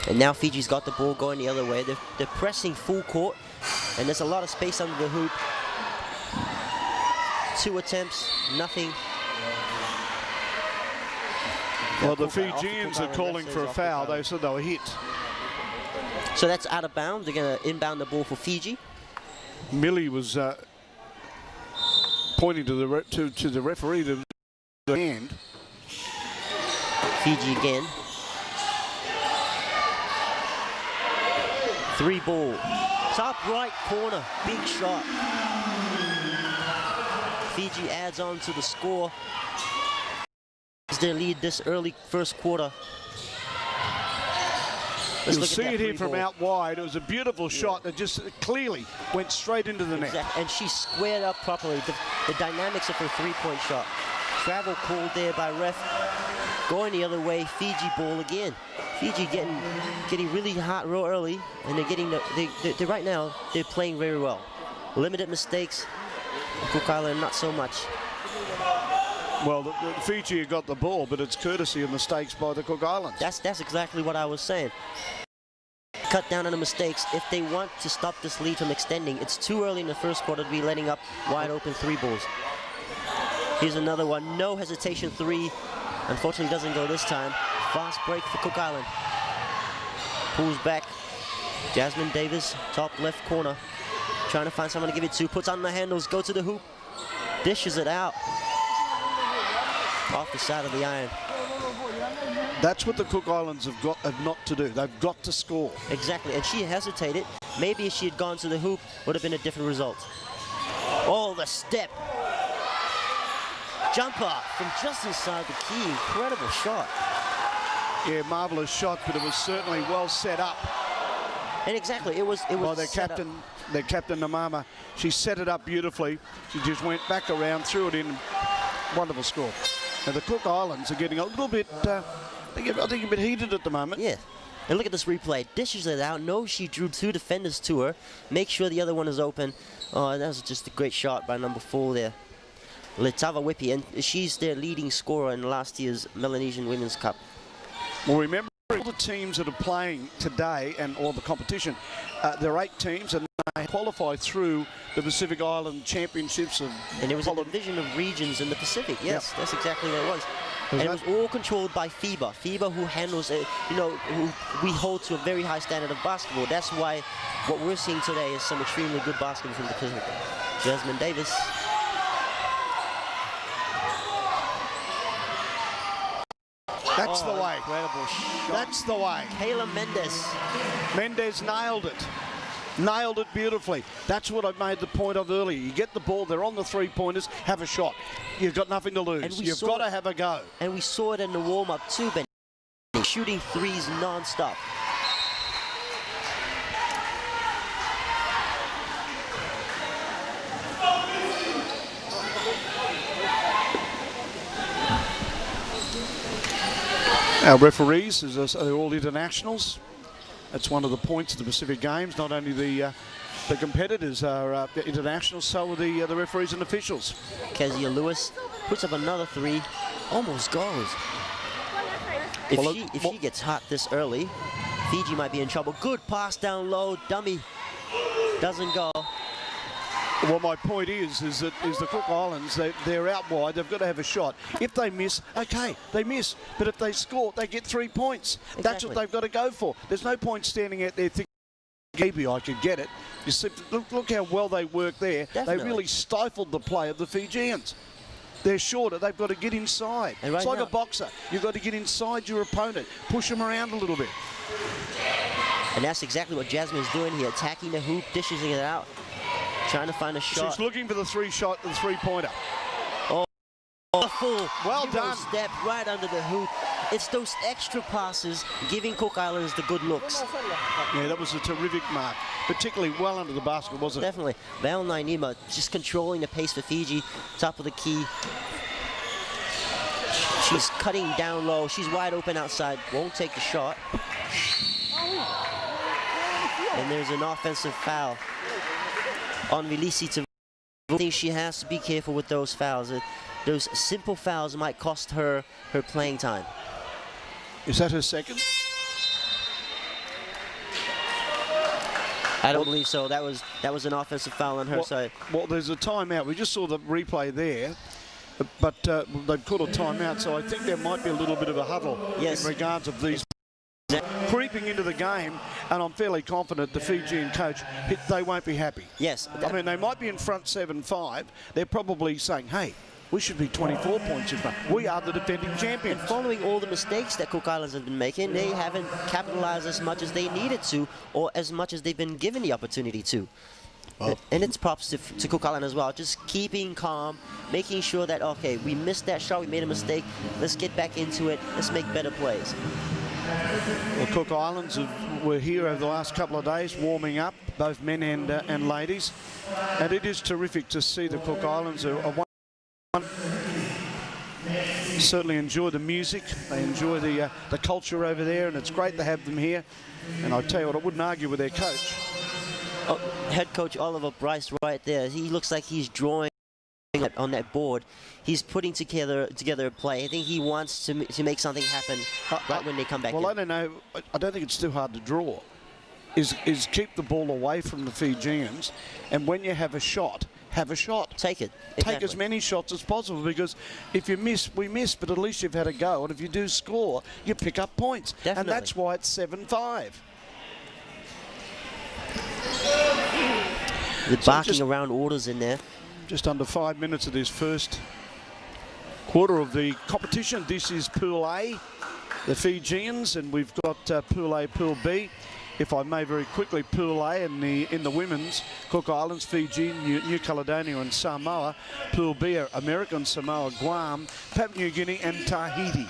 And now Fiji's got the ball going the other way. They're pressing full court, and there's a lot of space under the hoop. 2 attempts, nothing. Well, the Fijians are calling for a foul. They said they were hit. So that's out of bounds. They're going to inbound the ball for Fiji. Millie was pointing to the referee to the hand. Fiji again. 3 ball. Top right corner. Big shot. Fiji adds on to the score. It's their lead this early first quarter. You'll see it here from out wide. It was a beautiful shot that just clearly went straight into the net. And she squared up properly. The dynamics of her 3-point shot. Travel called there by ref. Going the other way, Fiji ball again. Fiji getting really hot real early, and they're getting they right now they're playing very well. Limited mistakes. Cook Island not so much. Well, the Fiji got the ball, but it's courtesy of mistakes by the Cook Islands. That's exactly what I was saying. Cut down on the mistakes. If they want to stop this lead from extending, it's too early in the first quarter to be letting up wide open 3 balls. Here's another one. No hesitation 3. Unfortunately, doesn't go this time. Fast break for Cook Island. Pulls back. Jasmine Davis, top left corner. Trying to find someone to give it to. Puts on the handles, go to the hoop. Dishes it out. Off the side of the iron. That's what the Cook Islands have not to do. They've got to score. Exactly, and she hesitated. Maybe if she had gone to the hoop, would have been a different result. Oh, the step. Jumper from just inside the key. Incredible shot. Yeah, marvelous shot, but it was certainly well set up. And exactly, it was by their captain, Namama. She set it up beautifully. She just went back around, threw it in. Wonderful score. Now the Cook Islands are getting a little bit, I think a bit heated at the moment. Yeah. And look at this replay. Dishes it out. No, she drew 2 defenders to her. Make sure the other one is open. Oh, that was just a great shot by number 4 there. Letava Whippy, and she's their leading scorer in last year's Melanesian Women's Cup. Well, remember all the teams that are playing today and all the competition, there are 8 teams and they qualify through the Pacific Island Championships. And it was a division of regions in the Pacific. Yes, that's exactly what it was. And it was all controlled by FIBA. FIBA, who handles it, who we hold to a very high standard of basketball. That's why what we're seeing today is some extremely good basketball from the Pacific. Jasmine Davis. That's the way. Incredible shot. That's the way. Kayla Mendes. Mendes nailed it. Nailed it beautifully. That's what I made the point of earlier. You get the ball, they're on the 3-pointers, have a shot. You've got nothing to lose. You've got to have a go. And we saw it in the warm-up too, Ben. Shooting 3s non-stop. Our referees, they're all internationals. That's one of the points of the Pacific Games. Not only the competitors are international, so are the referees and officials. Kezia Lewis puts up another 3, almost goes. If she gets hot this early, Fiji might be in trouble. Good pass down low, dummy, doesn't go. Well, my point is that the Cook Islands, they're out wide. They've got to have a shot. If they miss, okay, they miss. But if they score, they get 3 points. Exactly. That's what they've got to go for. There's no point standing out there thinking, maybe I could get it. You see, look how well they work there. Definitely. They really stifled the play of the Fijians. They're shorter. They've got to get inside. Right, it's like now, a boxer. You've got to get inside your opponent. Push them around a little bit. And that's exactly what Jasmine's doing here. Attacking the hoop, dishing it out. Trying to find a shot. She's looking for the three-pointer. Oh, full. Well done. Step right under the hoop. It's those extra passes giving Cook Islands the good looks. Yeah, that was a terrific mark. Particularly well under the basket, wasn't it? Definitely. Val Nainima just controlling the pace for Fiji. Top of the key. She's cutting down low. She's wide open outside. Won't take the shot. And there's an offensive foul on Vilisi to. I think she has to be careful with those fouls. Those simple fouls might cost her her playing time. Is that her second? I don't believe so. That was an offensive foul on her side. Well, there's a timeout. We just saw the replay there, but they've called a timeout, so I think there might be a little bit of a huddle in regards of these creeping into the game, and I'm fairly confident the Fijian coach, they won't be happy. Yes. I mean, they might be in front 7-5. They're probably saying, hey, we should be 24 points in front. We are the defending champions. And following all the mistakes that Cook Islands have been making, they haven't capitalized as much as they needed to, or as much as they've been given the opportunity to. Well, and it's props to Cook Island as well. Just keeping calm, making sure that, okay, we missed that shot, we made a mistake. Let's get back into it. Let's make better plays. Well, Cook Islands were here over the last couple of days, warming up, both men and ladies. And it is terrific to see the Cook Islands certainly enjoy the music. They enjoy the culture over there, and it's great to have them here. And I tell you what, I wouldn't argue with their coach. Oh, head coach Oliver Bryce right there. He looks like he's drawing on that board. He's putting together a play. I think he wants to make something happen right when they come back in. I don't know. I don't think it's too hard to draw. Is keep the ball away from the Fijians, and when you have a shot, have a shot. Take it. Take as many shots as possible, because if you miss, we miss, but at least you've had a go, and if you do score, you pick up points. Definitely. And that's why it's 7-5. The barking around orders in there. Just under 5 minutes of this first quarter of the competition. This is Pool A, the Fijians, and we've got Pool A, Pool B. If I may very quickly, Pool A in the women's, Cook Islands, Fiji, New Caledonia and Samoa. Pool B are American Samoa, Guam, Papua New Guinea and Tahiti.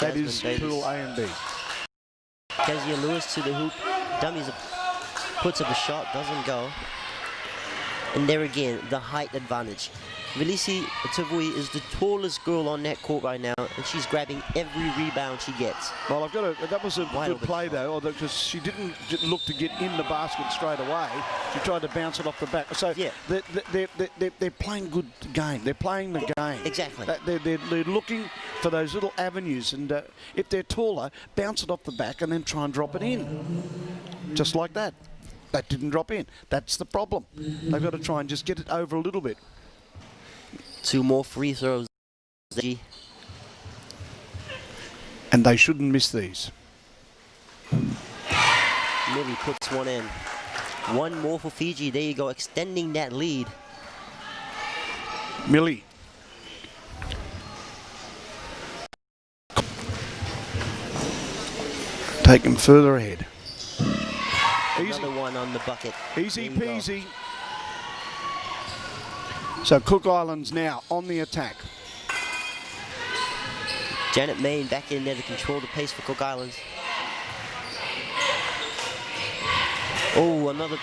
That is Pool A and B. Kezia Lewis to the hoop. Dummies puts up a shot, doesn't go. And there again, the height advantage. Vilisi Tavui is the tallest girl on that court right now, and she's grabbing every rebound she gets. Well, that was a good play though, because she didn't look to get in the basket straight away. She tried to bounce it off the back. So yeah, they're playing good game. They're playing the game. Exactly. They're looking for those little avenues, and if they're taller, bounce it off the back and then try and drop it in, just like that. That didn't drop in. That's the problem. They've got to try and just get it over a little bit. 2 more free throws. And they shouldn't miss these. Millie puts one in. 1 more for Fiji. There you go, extending that lead. Millie. Take them further ahead. Another one on the bucket. Easy peasy. So Cook Islands now on the attack. Janet Main back in there to control the pace for Cook Islands. Oh, another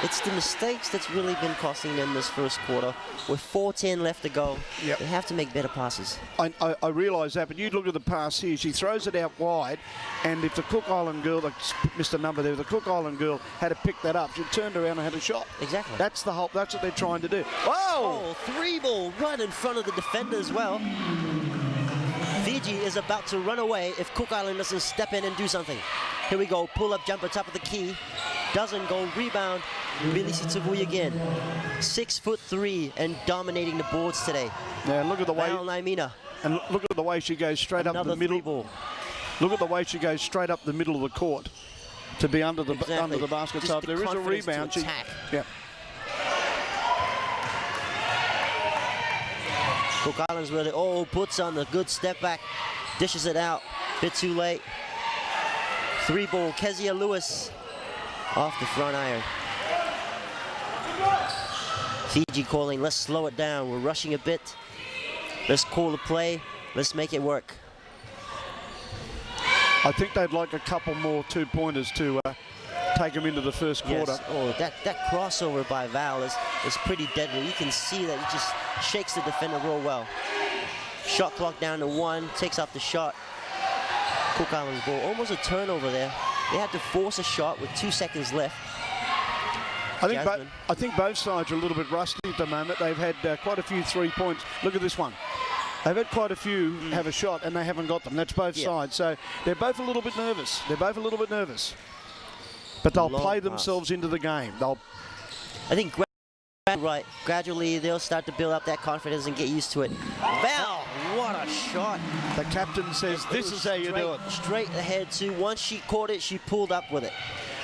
It's the mistakes that's really been costing them this first quarter. With 4:10 left to go, they have to make better passes. I realise that, but you look at the pass here. She throws it out wide, and if the Cook Island girl, I missed a number there, the Cook Island girl had to pick that up. She turned around and had a shot. Exactly. That's what they're trying to do. Whoa! Oh, 3 ball right in front of the defender as well. Fiji is about to run away if Cook Island doesn't step in and do something. Here we go, pull-up jumper, top of the key. Doesn't go, rebound. Bilisi Tavui again. 6'3" and dominating the boards today. Yeah, look at the way. Naimina. And look at the way she goes straight up the middle. Ball. Look at the way she goes straight up the middle of the court to be under the basket. So if there is a rebound, yeah. Cook Islands really, puts on the good step back, dishes it out, bit too late. 3 ball, Kezia Lewis off the front iron. Fiji calling, let's slow it down. We're rushing a bit. Let's call the play. Let's make it work. I think they'd like a couple more 2-pointers to take them into the first quarter. Yes. Oh, that crossover by Val is pretty deadly. You can see that he just shakes the defender real well. Shot clock down to 1, takes off the shot. Cook Island's ball, almost a turnover there. They had to force a shot with 2 seconds left. I think both sides are a little bit rusty at the moment. They've had quite a few 3-points. Look at this one. They've had quite a few have a shot and they haven't got them. That's both sides. So they're both a little bit nervous. But they'll play themselves into the game. I think gradually they'll start to build up that confidence and get used to it. Val, what a shot. The captain says this is how you do it. Straight ahead too. Once she caught it, she pulled up with it.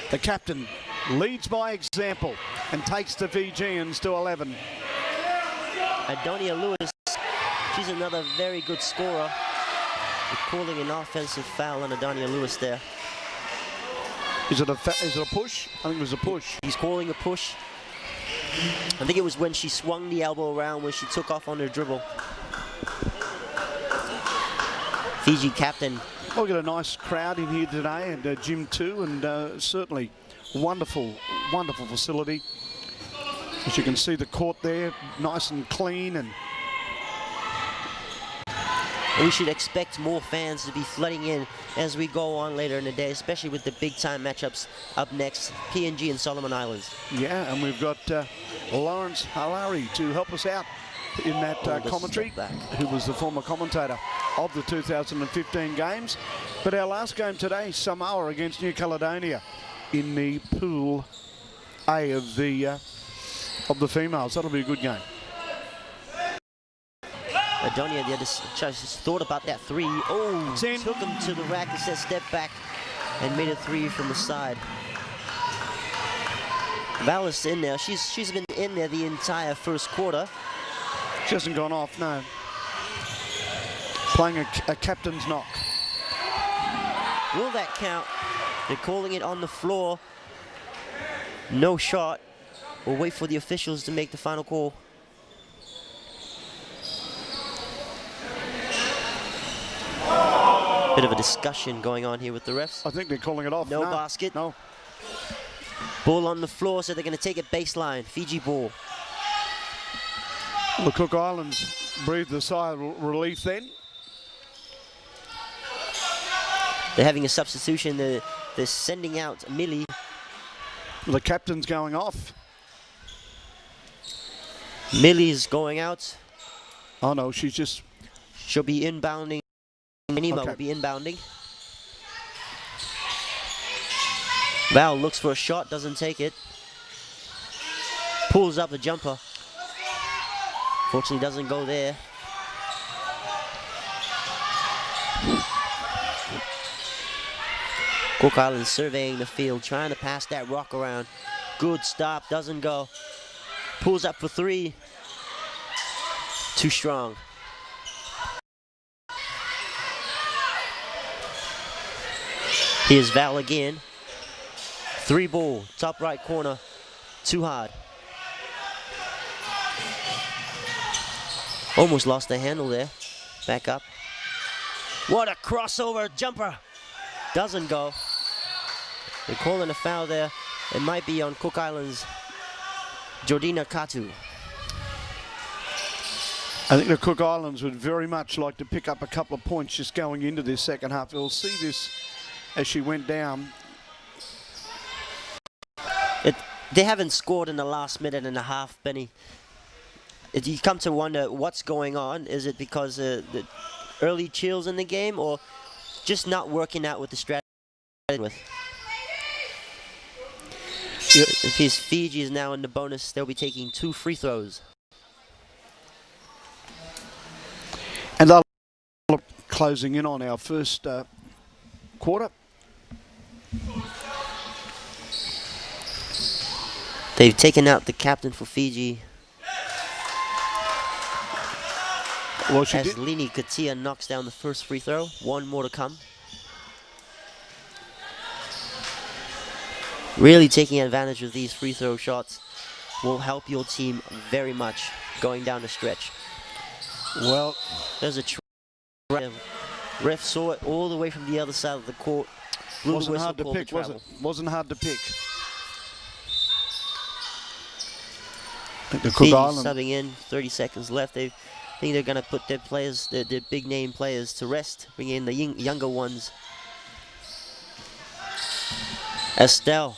The captain leads by example and takes the Fijians to 11. Adonia Lewis, she's another very good scorer. We're calling an offensive foul on Adonia Lewis there. Is it a push? I think it was a push. He's calling a push. I think it was when she swung the elbow around when she took off on her dribble. Fiji captain. We've got a nice crowd in here today, and gym too, and certainly wonderful facility. As you can see, the court there, nice and clean, and we should expect more fans to be flooding in as we go on later in the day, especially with the big-time matchups up next, PNG and Solomon Islands. Yeah, and we've got Lawrence Halari to help us out in that commentary, who was the former commentator of the 2015 games. But our last game today, Samoa against New Caledonia in the Pool A of the females. That'll be a good game. Adonia, just thought about that 3. Oh, took him to the rack and said step back and made a 3 from the side. Val is in there. She's been in there the entire first quarter. She hasn't gone off, no. Playing a captain's knock. Will that count? They're calling it on the floor. No shot. We'll wait for the officials to make the final call. Bit of a discussion going on here with the refs. I think they're calling it off. No basket. No. Ball on the floor, so they're going to take it baseline. Fiji ball. The Cook Islands breathed a sigh of relief then. They're having a substitution. They're sending out Millie. The captain's going off. Millie's going out. Oh no, she'll be inbounding. Nima will be inbounding. Val looks for a shot, doesn't take it. Pulls up the jumper. Fortunately doesn't go there. Cook Island surveying the field, trying to pass that rock around. Good stop, doesn't go. Pulls up for 3. Too strong. Here's Val again. 3 ball, top right corner. Too hard. Almost lost the handle there. Back up. What a crossover jumper. Doesn't go. They're calling a foul there. It might be on Cook Island's Jordina Katu. I think the Cook Islands would very much like to pick up a couple of points just going into this second half. We'll see this as she went down. They haven't scored in the last minute and a half, Benny. You come to wonder what's going on. Is it because the early chills in the game, or just not working out with the strategy? If his Fiji is now in the bonus, they'll be taking 2 free throws. And they'll closing in on our first quarter. They've taken out the captain for Fiji. Well, she as did. Lini Katia knocks down the first free throw. 1 more to come. Really taking advantage of these free throw shots will help your team very much going down the stretch. Well, there's a ref saw it all the way from the other side of the court. Wasn't hard to pick, was it? Wasn't hard to pick. I think the Cook Islands subbing in, 30 seconds left. I think they're going to put their players, their big name players, to rest, bring in the younger ones. Estelle.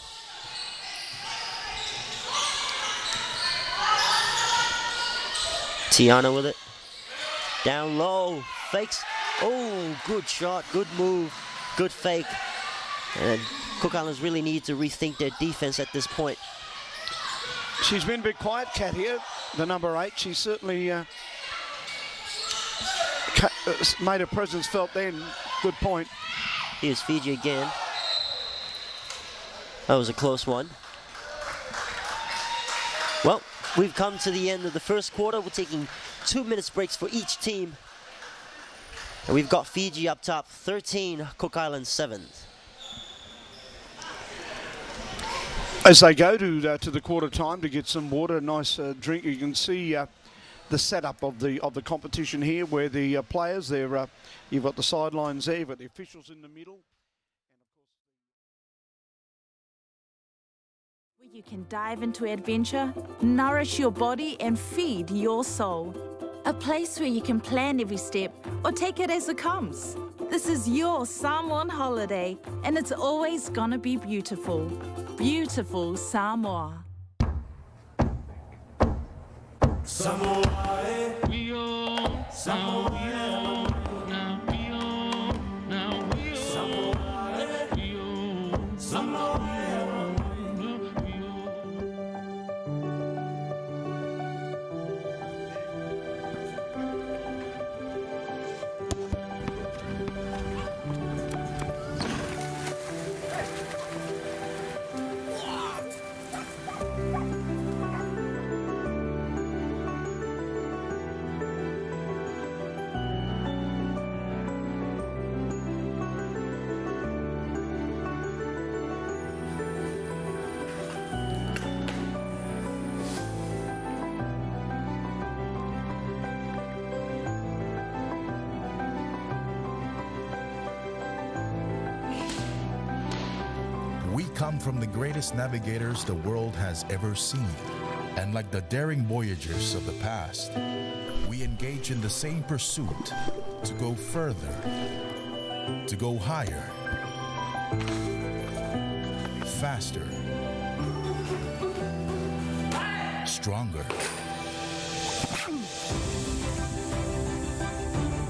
Tiana with it. Down low, fakes. Oh, good shot, good move, good fake. And Cook Islands really need to rethink their defense at this point. She's been a bit quiet, Kat here, the number 8. She certainly made her presence felt then. Good point. Here's Fiji again. That was a close one. Well, we've come to the end of the first quarter. We're taking 2 minutes breaks for each team. And we've got Fiji up top, 13, Cook Islands 7. As they go to the quarter time to get some water, a nice drink, you can see the setup of the competition here, where the players, you've got the sidelines there, you've got the officials in the middle. Where you can dive into adventure, nourish your body and feed your soul. A place where you can plan every step or take it as it comes. This is your Samoan holiday, and it's always gonna be beautiful. Beautiful Samoa. Samoa, Samoa, Samoa. We come from the greatest navigators the world has ever seen. And like the daring voyagers of the past, we engage in the same pursuit to go further, to go higher, faster, stronger.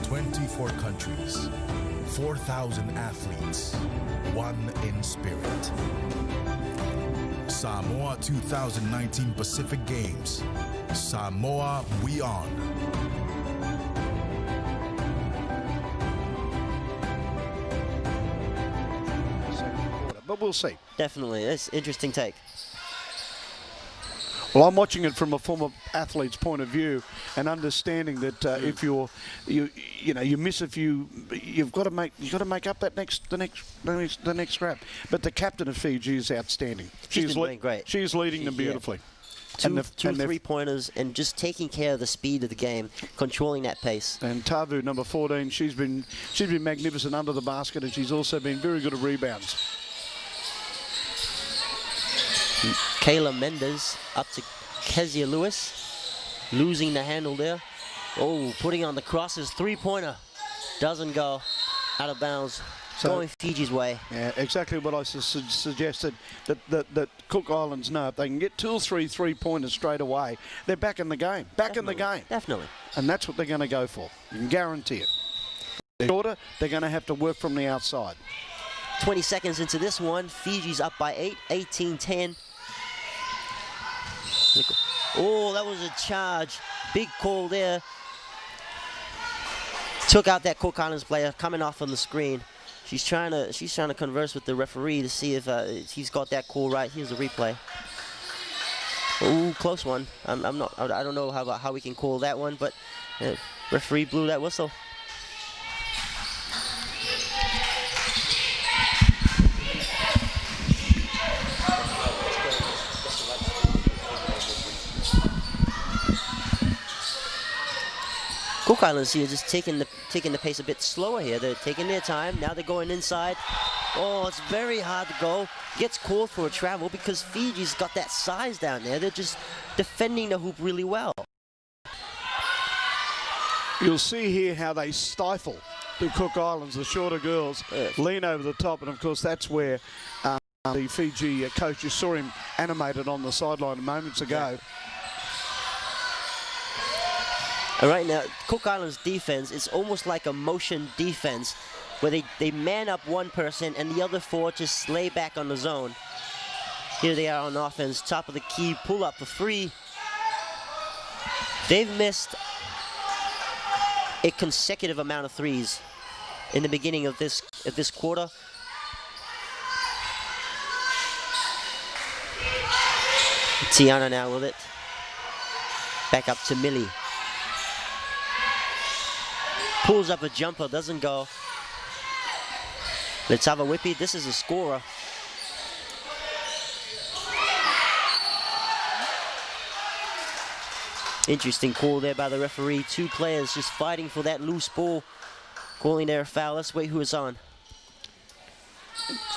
24 countries, 4,000 athletes, one in spirit. Samoa 2019 Pacific Games. Samoa, we on. But we'll see. Definitely, it's interesting take. Well, I'm watching it from a former athlete's point of view and understanding that if you miss a few, you've got to make up that the next scrap. But the captain of Fiji is outstanding. She's been doing great. She's leading them beautifully. Two 3-pointers and just taking care of the speed of the game, controlling that pace. And Tavu, number 14, she's been magnificent under the basket, and she's also been very good at rebounds. Kayla Mendes up to Kezia Lewis losing the handle there. Oh, putting on the crosses, three-pointer. Doesn't go, out of bounds. So, going Fiji's way. Yeah, exactly what I suggested, that Cook Islands know. If they can get 2 or 3 three-pointers straight away, they're back in the game. Back in the game. Definitely. And that's what they're going to go for. You can guarantee it. They're shorter, they're going to have to work from the outside. 20 seconds into this one. Fiji's up by 8, 18-10. Oh, that was a charge. Big call there. Took out that Cook Islands player coming off on the screen. She's trying to converse with the referee to see if he's got that call right. Here's the replay. Ooh, close one. I don't know how we can call that one, but referee blew that whistle. Cook Islands here just taking the pace a bit slower here. They're taking their time. Now they're going inside. Oh, it's very hard to go. Gets called for a travel because Fiji's got that size down there. They're just defending the hoop really well. You'll see here how they stifle the Cook Islands, the shorter girls, lean over the top, and of course that's where the Fiji coach, you saw him animated on the sideline moments ago. Yeah. Right now, Cook Islands defense is almost like a motion defense where they man up one person and the other 4 just lay back on the zone. Here they are on offense, top of the key, pull up for 3. They've missed a consecutive amount of threes in the beginning of this quarter. Tiana now with it. Back up to Millie. Pulls up a jumper, doesn't go. Let's have a whippy. This is a scorer. Interesting call there by the referee. 2 players just fighting for that loose ball. Calling there a foul. Let's wait who is on.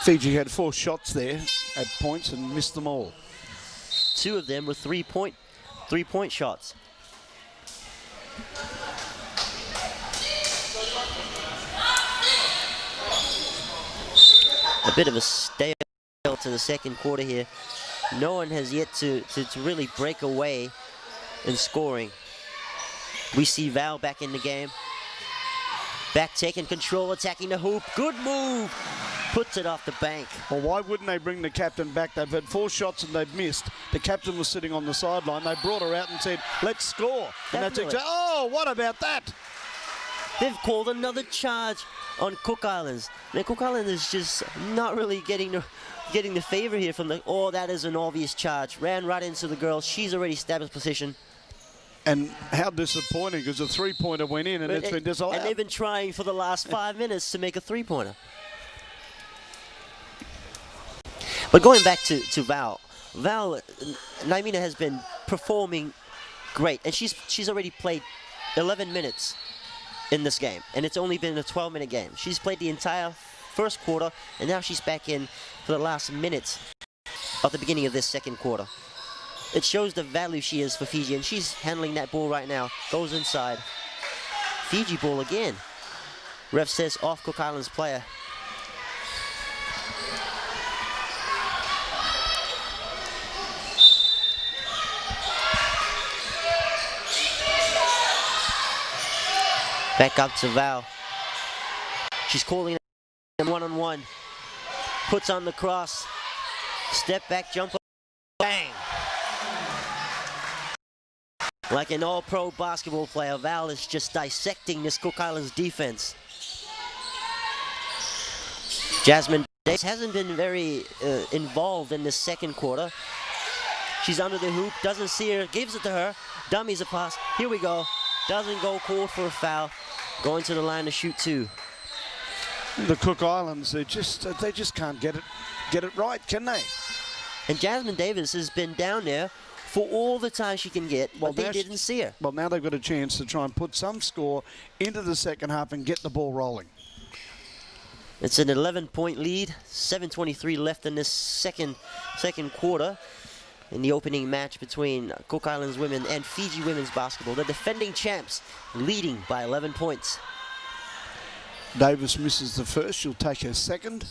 Fiji had 4 shots there at points and missed them all. 2 of them were three-point shots. A bit of a stale to the second quarter here. No one has yet to really break away in scoring. We see Val back in the game. Back taking control, attacking the hoop. Good move. Puts it off the bank. Well, why wouldn't they bring the captain back? They've had 4 shots and they've missed. The captain was sitting on the sideline. They brought her out and said, let's score. And that's exactly, oh, what about that? They've called another charge on Cook Islands. Now, Cook Islands is just not really getting the favor here from the... Oh, that is an obvious charge. Ran right into the girl. She's already established position. And how disappointing, because a three-pointer went in and it's been disallowed. And they've been trying for the last 5 minutes to make a three-pointer. But going back to Val, Naimina has been performing great. And she's already played 11 minutes in this game, and it's only been a 12-minute game. She's played the entire first quarter, and now she's back in for the last minute of the beginning of this second quarter. It shows the value she is for Fiji, and she's handling that ball right now. Goes inside. Fiji ball again. Ref says off Cook Islands player. Back up to Val. She's calling them one-on-one. Puts on the cross. Step back jumper. Bang! Like an all-pro basketball player, Val is just dissecting this Cook Islands defense. Jasmine Davis hasn't been very involved in this second quarter. She's under the hoop, doesn't see her, gives it to her. Dummies a pass. Here we go. Doesn't go, called for a foul. Going to the line to shoot 2. The Cook Islands, they just can't get it right, can they? And Jasmine Davis has been down there for all the time she can get, but they didn't see her. Well, now they've got a chance to try and put some score into the second half and get the ball rolling. It's an 11-point lead, 7:23 left in this second quarter. in the opening match between Cook Islands women and Fiji women's basketball. The defending champs leading by 11 points. Davis misses the first. She'll take her second.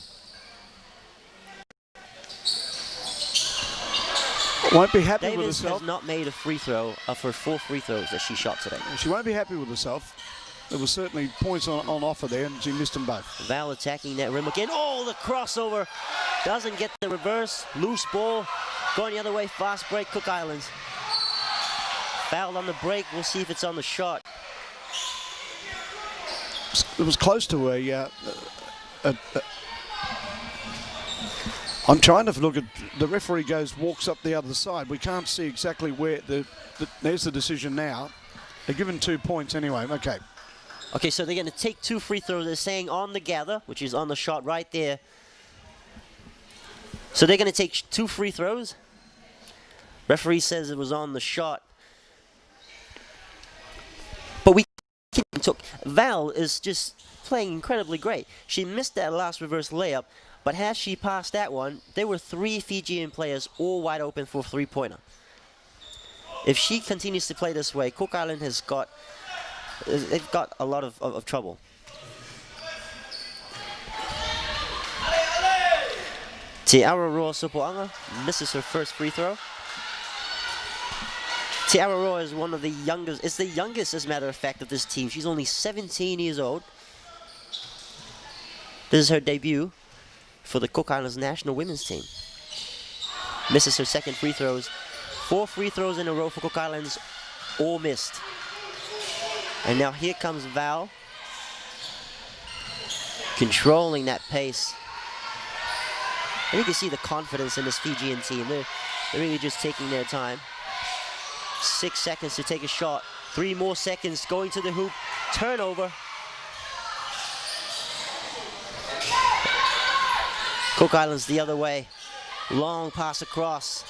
Won't be happy with Davis herself. has not made a free throw of her 4 free throws that she shot today. She won't be happy with herself. There was certainly points on offer there, and she missed them both. Val attacking that rim again. Oh, the crossover. Doesn't get the reverse. Loose ball. Going the other way. Fast break, Cook Islands. Fouled on the break. We'll see if it's on the shot. It was close to I'm trying to look at the referee walks up the other side. We can't see exactly where there's the decision now. They're given 2 points anyway. Okay. Okay, so they're going to take 2 free throws. They're saying on the gather, which is on the shot right there. So they're going to take 2 free throws. Referee says it was on the shot. But Val is just playing incredibly great. She missed that last reverse layup, but had she passed that one, there were 3 Fijian players all wide open for a three-pointer. If she continues to play this way, Cook Island they've got a lot of trouble. Te Araroa Sopoanga misses her first free throw. Te Araroa is one of the youngest, it's the youngest as a matter of fact of this team. She's only 17 years old. This is her debut for the Cook Islands national women's team. Misses her second free throws. 4 free throws in a row for Cook Islands, all missed. And now here comes Val, controlling that pace. And you can see the confidence in this Fijian team. They're really just taking their time. 6 seconds to take a shot. 3 more seconds going to the hoop. Turnover. Cook Islands the other way. Long pass across.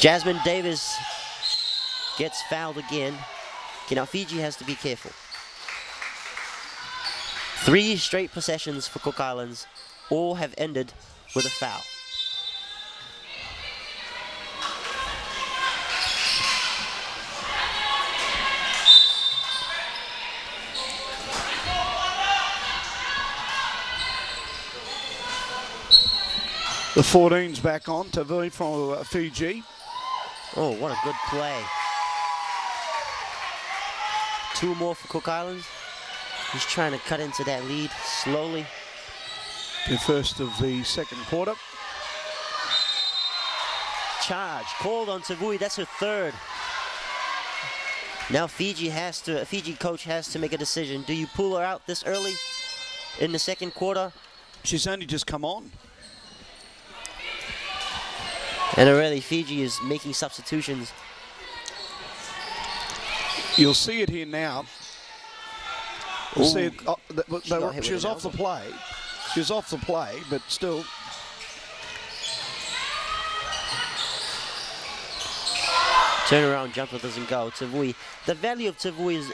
Jasmine Davis gets fouled again. Okay, now Fiji has to be careful. 3 straight possessions for Cook Islands. All have ended with a foul. The 14's back on. Tavui from Fiji. Oh, what a good play. 2 more for Cook Islands. He's trying to cut into that lead slowly. The first of the second quarter. Charge called on Tavui. That's her 3rd. Now Fiji coach has to make a decision. Do you pull her out this early in the second quarter? She's only just come on. And already Fiji is making substitutions. You'll see it here now. You'll see it. She was off the play. She was off the play, but still. Turnaround jumper doesn't go. Tavui. The value of Tavui is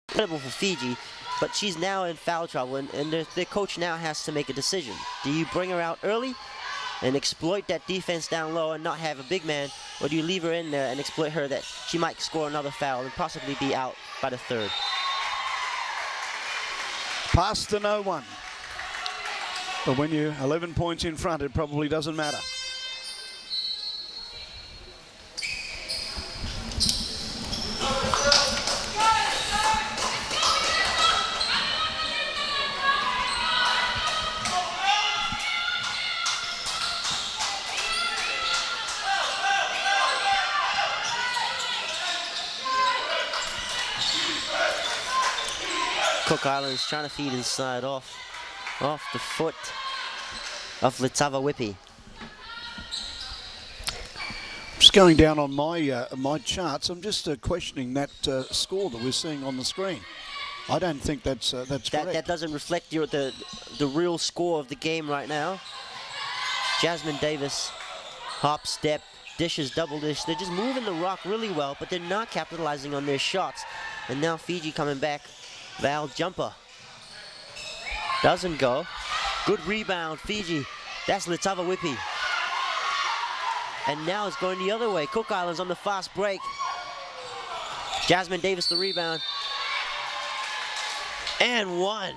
incredible for Fiji, but she's now in foul trouble, and their coach now has to make a decision. Do you bring her out early and exploit that defense down low and not have a big man, or do you leave her in there and exploit her that she might score another foul and possibly be out by the 3rd? Pass to no one. But when you're 11 points in front, it probably doesn't matter. Cook Islands trying to feed inside off the foot of Litava Whippy. Just going down on my charts, I'm just questioning that score that we're seeing on the screen. I don't think that's correct. That doesn't reflect the real score of the game right now. Jasmine Davis, hop, step, dishes, double dish. They're just moving the rock really well, but they're not capitalizing on their shots. And now Fiji coming back. Val jumper. Doesn't go. Good rebound, Fiji. That's Litava-Whippy. And now it's going the other way. Cook Islands on the fast break. Jasmine Davis the rebound. And one.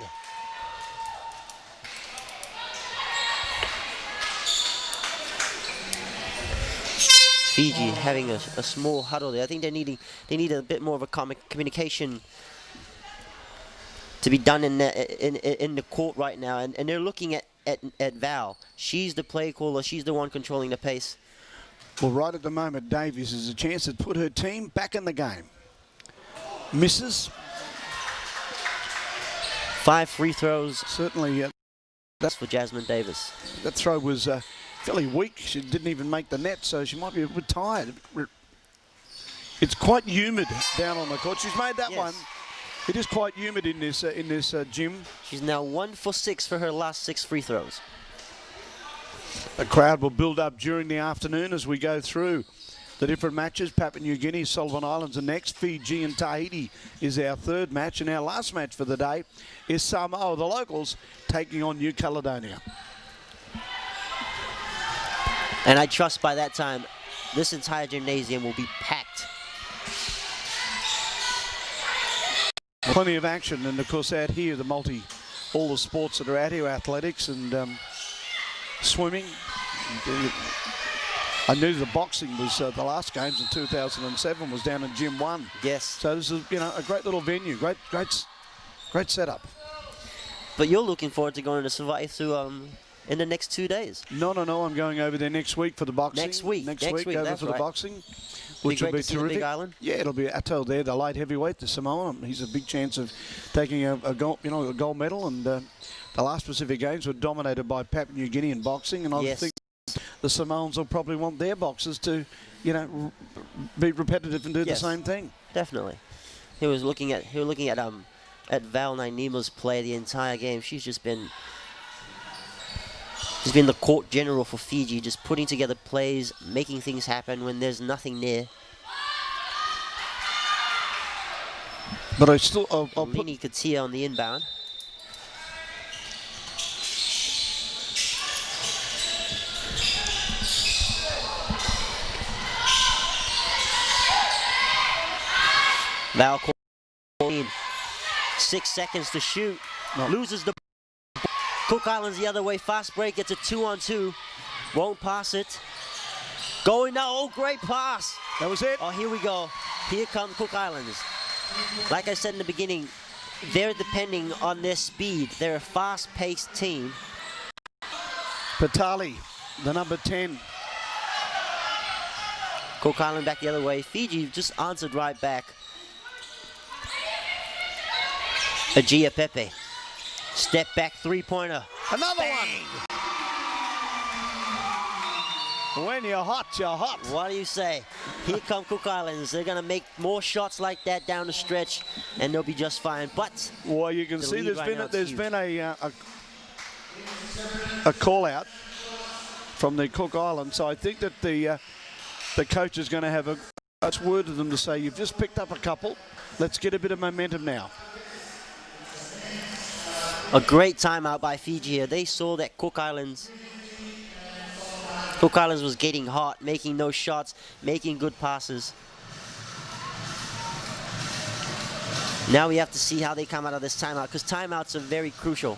Fiji having a small huddle there. I think they need a bit more of a communication to be done in the court right now, and they're looking at Val. She's the play caller. She's the one controlling the pace. Well, right at the moment, Davies has a chance to put her team back in the game. Misses. 5 free throws. Certainly. That's for Jasmine Davis. That throw was fairly weak. She didn't even make the net, so she might be a bit tired. It's quite humid down on the court. She's made that one. It is quite humid in this gym. She's now 1 for 6 for her last 6 free throws. The crowd will build up during the afternoon as we go through the different matches. Papua New Guinea, Solomon Islands are next. Fiji and Tahiti is our third match. And our last match for the day is Samoa, the locals, taking on New Caledonia. And I trust by that time, this entire gymnasium will be packed. Plenty of action, and of course out here, all the sports that are out here, athletics and swimming. I knew the boxing was the last games in 2007 was down in Gym 1. Yes. So this is a great little venue, great setup. But you're looking forward to going to Savaitu in the next 2 days. No, I'm going over there next week for the boxing. Next week over for the boxing, which will be terrific. Big Island. Yeah, it'll be Atto there, the light heavyweight, the Samoa. He's a big chance of taking a gold medal. And the last Pacific Games were dominated by Papua New Guinea in boxing, and I think the Samoans will probably want their boxers to, be repetitive and do the same thing. Definitely. He was looking at Val Nainima's play the entire game. She's been the court general for Fiji, just putting together plays, making things happen when there's nothing there. But I'll put Lini Katia on the inbound. Val 6 seconds to shoot. Loses the. Cook Islands the other way. Fast break. Gets a 2-on-2. Won't pass it. Going now. Oh, great pass. That was it. Oh, here we go. Here come Cook Islands. Like I said in the beginning, they're depending on their speed. They're a fast-paced team. Patali, the number 10. Cook Island back the other way. Fiji just answered right back. Ajia Pepe. Step back three-pointer. Another one. When you're hot, you're hot. What do you say? Here come Cook Islands. They're going to make more shots like that down the stretch, and they'll be just fine. But well, you can see there's been a call-out from the Cook Islands. So I think that the coach is going to have a word to them to say, you've just picked up a couple. Let's get a bit of momentum now. A great timeout by Fiji here. They saw that Cook Islands was getting hot, making those shots, making good passes. Now we have to see how they come out of this timeout, because timeouts are very crucial.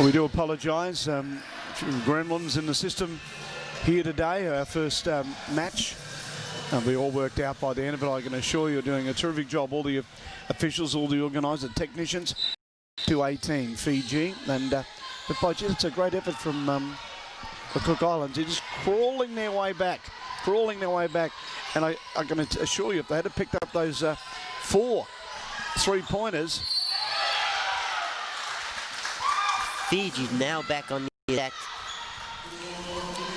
We do apologise. Gremlins in the system here today. Our first match. We all worked out by the end of it. I can assure you, you're doing a terrific job. All the officials, all the organisers, technicians. 2-18 Fiji. And but by it's a great effort from the Cook Islands. They're just crawling their way back crawling their way back. And I can assure you, if they had picked up those 4 3-pointers. Fiji now back on the attack.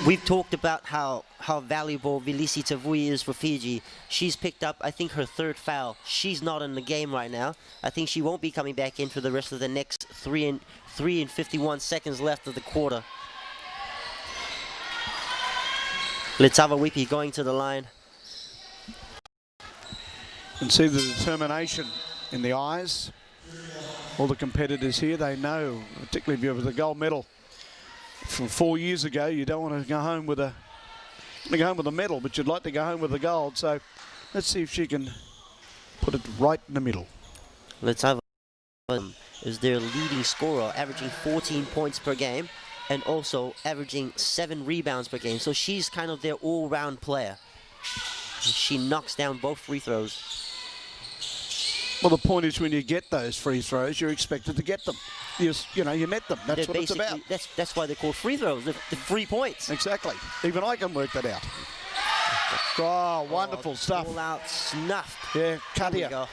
We've talked about how valuable Vilisi Tavui is for Fiji. She's picked up, I think, her 3rd foul. She's not in the game right now. I think she won't be coming back in for the rest of the next 3 and 51 seconds left of the quarter. Letava Wipi going to the line. And see the determination in the eyes. All the competitors here, they know, particularly if you have the gold medal from 4 years ago, you don't want to go home with a medal, but you'd like to go home with the gold. So let's see if she can put it right in the middle. Letava is their leading scorer, averaging 14 points per game and also averaging 7 rebounds per game. So she's kind of their all-round player. She knocks down both free throws. Well, the point is when you get those free throws, you're expected to get them. You net them. That's what it's about. That's why they're called free throws. The free points. Exactly. Even I can work that out. Oh, wonderful stuff. All out snuffed. Yeah, Katia.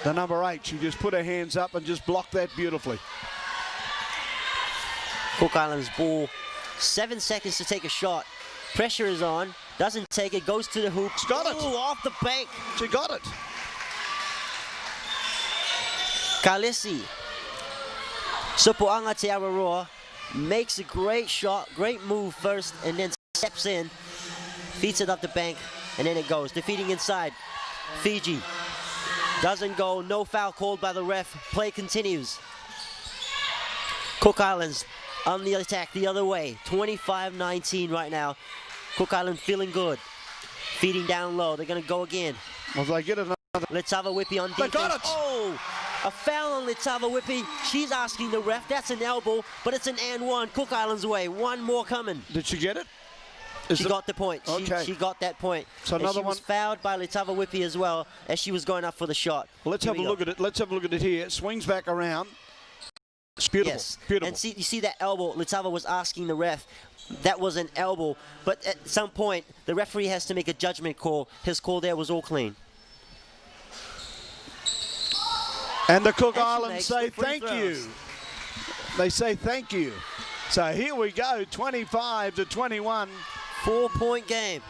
The number 8. She just put her hands up and just blocked that beautifully. Cook Islands ball. 7 seconds to take a shot. Pressure is on. Doesn't take it. Goes to the hoop. She's got it. Ooh, off the bank. She got it. Kalisi. Supuanga Te Awaroa makes a great shot, great move first, and then steps in, feeds it up the bank, and then it goes. Defeating inside. Fiji doesn't go. No foul called by the ref. Play continues. Cook Islands on the attack the other way. 25-19 right now. Cook Island feeling good. Feeding down low. They're going to go again. Well, they get another. Letava Wipi on defense. They got it. Oh! A foul on Letava Wipi. She's asking the ref. That's an elbow, but it's an and one. Cook Island's way. One more coming. Did she get it? She got the point. Okay. She got that point. So and another she was fouled by Letava Wipi as well as she was going up for the shot. Well, let's have a look at it. Let's have a look at it here. Swings back around. It's beautiful. Yes. Beautiful. And you see that elbow. Letava was asking the ref. That was an elbow. But at some point, the referee has to make a judgment call. His call there was all clean. And the Cook Islands say thank you. They say thank you. So here we go, 25-21. 4-point game.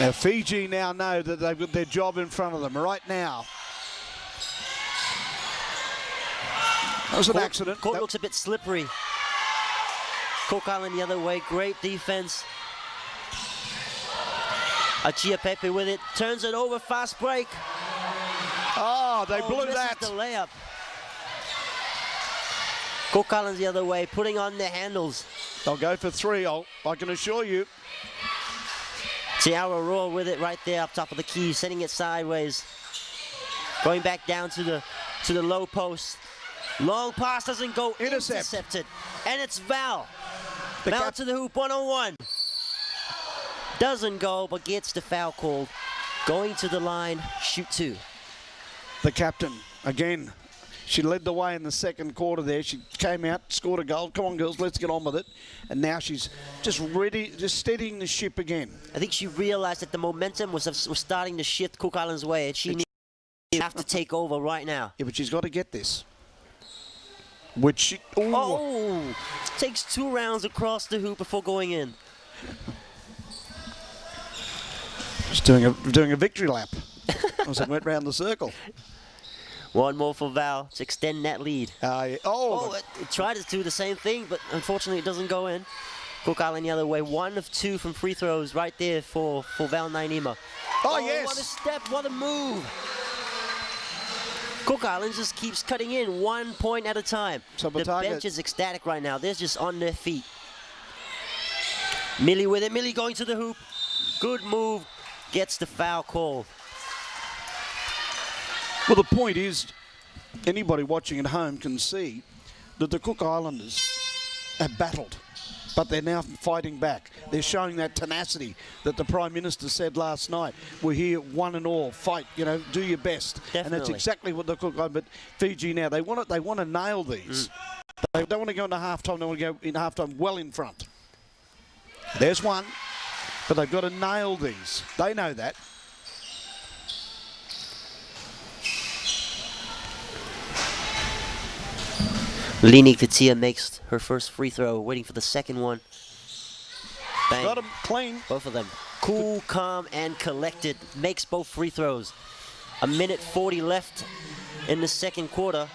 Now Fiji now know that they've got their job in front of them right now. That was an accident. Court looks a bit slippery. Cook Island the other way, great defense. Achia Pepe with it, turns it over, fast break. Oh, they blew that. The layup. Cook Islands the other way, putting on their handles. They'll go for 3, I can assure you. Te Awaroa with it right there up top of the key, sending it sideways. Going back down to the low post. Long pass doesn't go, intercepted. And it's Val. Val to the hoop, 1-on-1. Doesn't go, but gets the foul called. Going to the line, shoot 2. The captain, again, she led the way in the second quarter there. She came out, scored a goal. Come on, girls, let's get on with it. And now she's just ready, just steadying the ship again. I think she realized that the momentum was starting to shift Cook Island's way, and she needs to have to take over right now. Yeah, but she's got to get this. Which she... Ooh. Oh! Takes 2 rounds across the hoop before going in. Just doing a victory lap as it went round the circle. One more for Val to extend that lead. Yeah. It tried to do the same thing, but unfortunately it doesn't go in. Cook Island the other way. 1 of 2 from free throws right there for Val Nainima. Oh, yes. What a step, what a move. Cook Island just keeps cutting in 1 point at a time. The bench is ecstatic right now. They're just on their feet. Millie with it. Millie going to the hoop. Good move. Gets the foul call. Well, the point is, anybody watching at home can see that the Cook Islanders have battled, but they're now fighting back. They're showing that tenacity that the Prime Minister said last night. We're here, one and all, fight. Do your best. Definitely. And that's exactly what the Cook Island. But Fiji now, they want to nail these. They don't want to go into half-time. They want to go in half-time well in front. There's one. But they've got to nail these. They know that. Lini Katia makes her first free throw, waiting for the second one. Bang. Got them clean. Both of them. Cool, calm, and collected. Makes both free throws. 1:40 left in the second quarter.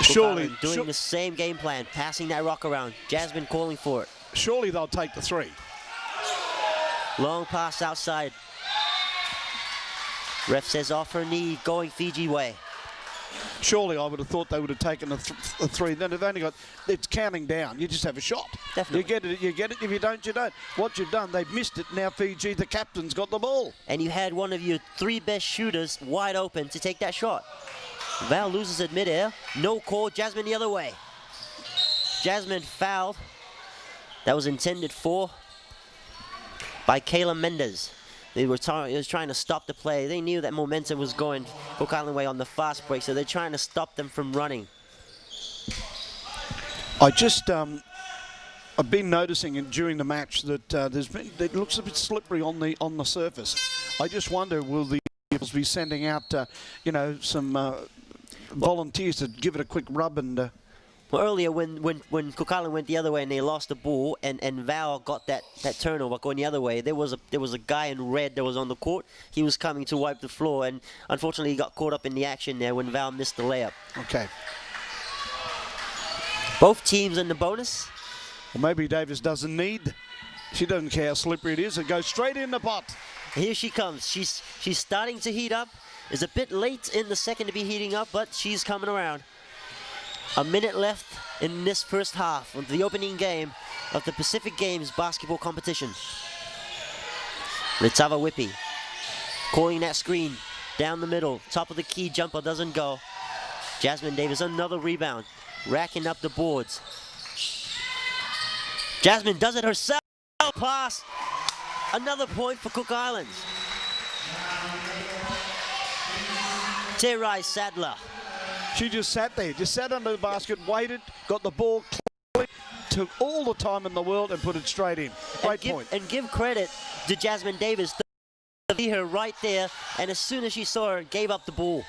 Surely doing the same game plan, passing that rock around. Jasmine calling for it. Surely they'll take the three. Long pass outside. Ref says off her knee, going Fiji way. Surely I would have thought they would have taken the three. Then they've only got, it's counting down. You just have a shot. Definitely. You get it. If you don't, you don't. What you've done, they've missed it. Now Fiji, the captain's got the ball. And you had one of your three best shooters wide open to take that shot. Val loses it midair. No call. Jasmine the other way. Jasmine fouled. That was intended for by Kayla Mendez. They were trying to stop the play. They knew that momentum was going Cook Island way on the fast break, so they're trying to stop them from running. I just, I've been noticing during the match that it looks a bit slippery on the surface. I just wonder, will the Eagles be sending out, some volunteers to give it a quick rub and. Well, earlier when Cook Island went the other way and they lost the ball and Val got that turnover going the other way, there was a guy in red that was on the court. He was coming to wipe the floor, and unfortunately he got caught up in the action there when Val missed the layup. Okay. Both teams in the bonus. Well, maybe Davis doesn't need. She doesn't care how slippery it is. It goes straight in the pot. Here she comes. She's starting to heat up. It's a bit late in the second to be heating up, but she's coming around. A minute left in this first half of the opening game of the Pacific Games basketball competition. Litava Whippy calling that screen down the middle. Top of the key jumper doesn't go. Jasmine Davis, another rebound, racking up the boards. Jasmine does it herself. Pass. Another point for Cook Islands. Terai Sadler. She just sat there, just sat under the basket, waited, got the ball, took all the time in the world and put it straight in. Great point. And give credit to Jasmine Davis. To see her right there, and as soon as she saw her, gave up the ball.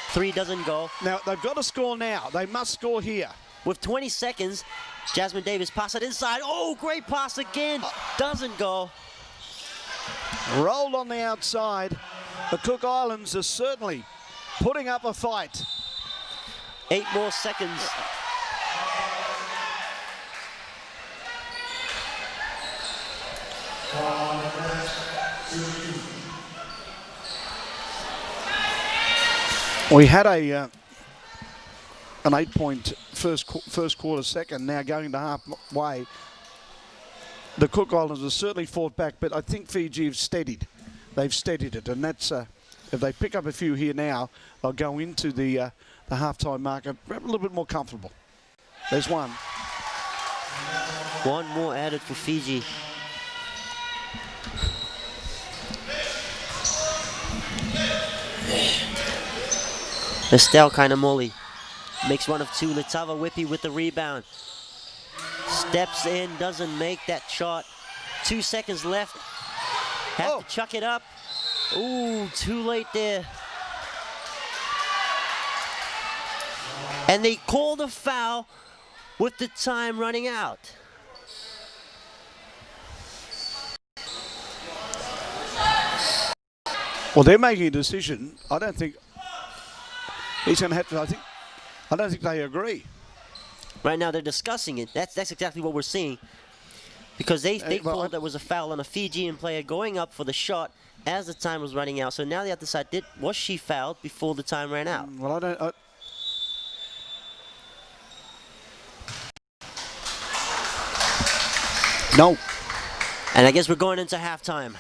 Three doesn't go. Now, they've got to score now. They must score here. With 20 seconds, Jasmine Davis pass it inside. Oh, great pass again. Doesn't go. Rolled on the outside. The Cook Islands are certainly putting up a fight. 8 more seconds. We had an 8-point first quarter second, now going to halfway. The Cook Islands have certainly fought back, but I think Fiji have steadied. They've steadied it, and that's if they pick up a few here now, they'll go into the halftime marker a little bit more comfortable. There's one. One more added for Fiji. Estelle Kainamoli makes one of two. Litava Whippy with the rebound. Steps in, doesn't make that shot. 2 seconds left. Have to chuck it up. Ooh, too late there. And they called a foul with the time running out. Well, they're making a decision. I don't think he's going to have to. I don't think they agree. Right now they're discussing it. That's exactly what we're seeing. Because they thought there was a foul on a Fijian player going up for the shot as the time was running out. So now they have to decide, was she fouled before the time ran out? Well, I don't. No. And I guess we're going into halftime.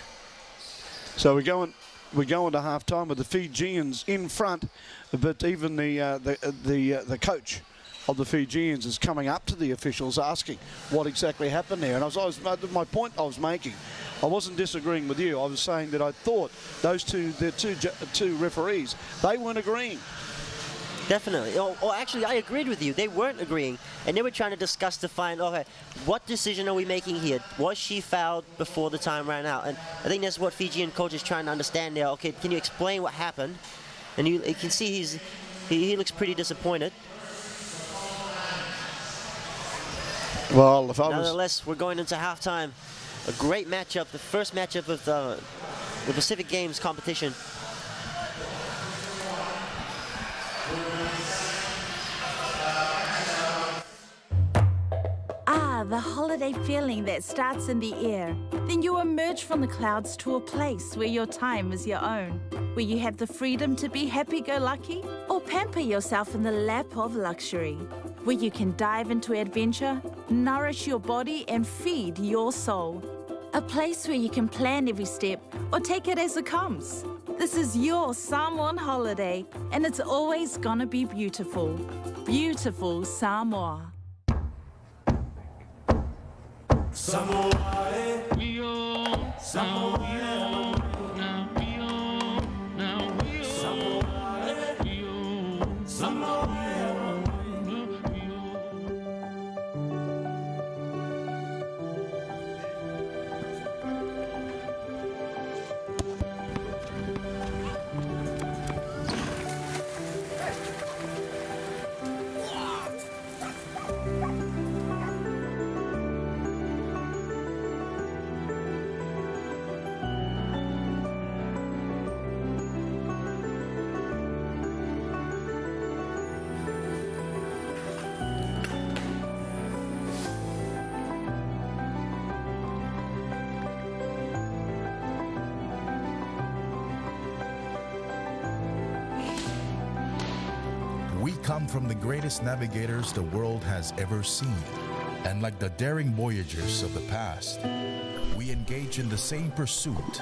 So we're going to halftime with the Fijians in front, but even the coach of the Fijians is coming up to the officials asking what exactly happened there. And my point I was making, I wasn't disagreeing with you. I was saying that I thought those two referees, they weren't agreeing. Definitely. Or actually, I agreed with you. They weren't agreeing, and they were trying to discuss to find, okay, what decision are we making here? Was she fouled before the time ran out? And I think that's what Fijian coach is trying to understand there. Okay, can you explain what happened? And you can see he looks pretty disappointed. Well, if I was... Nonetheless, we're going into halftime. A great matchup, the first matchup of the Pacific Games competition. The holiday feeling that starts in the air. Then you emerge from the clouds to a place where your time is your own, where you have the freedom to be happy-go-lucky or pamper yourself in the lap of luxury, where you can dive into adventure, nourish your body and feed your soul. A place where you can plan every step or take it as it comes. This is your Samoan holiday, and it's always gonna be beautiful. Beautiful Samoa. Samoa, Samoa, Samoa. We come from the greatest navigators the world has ever seen. And like the daring voyagers of the past, we engage in the same pursuit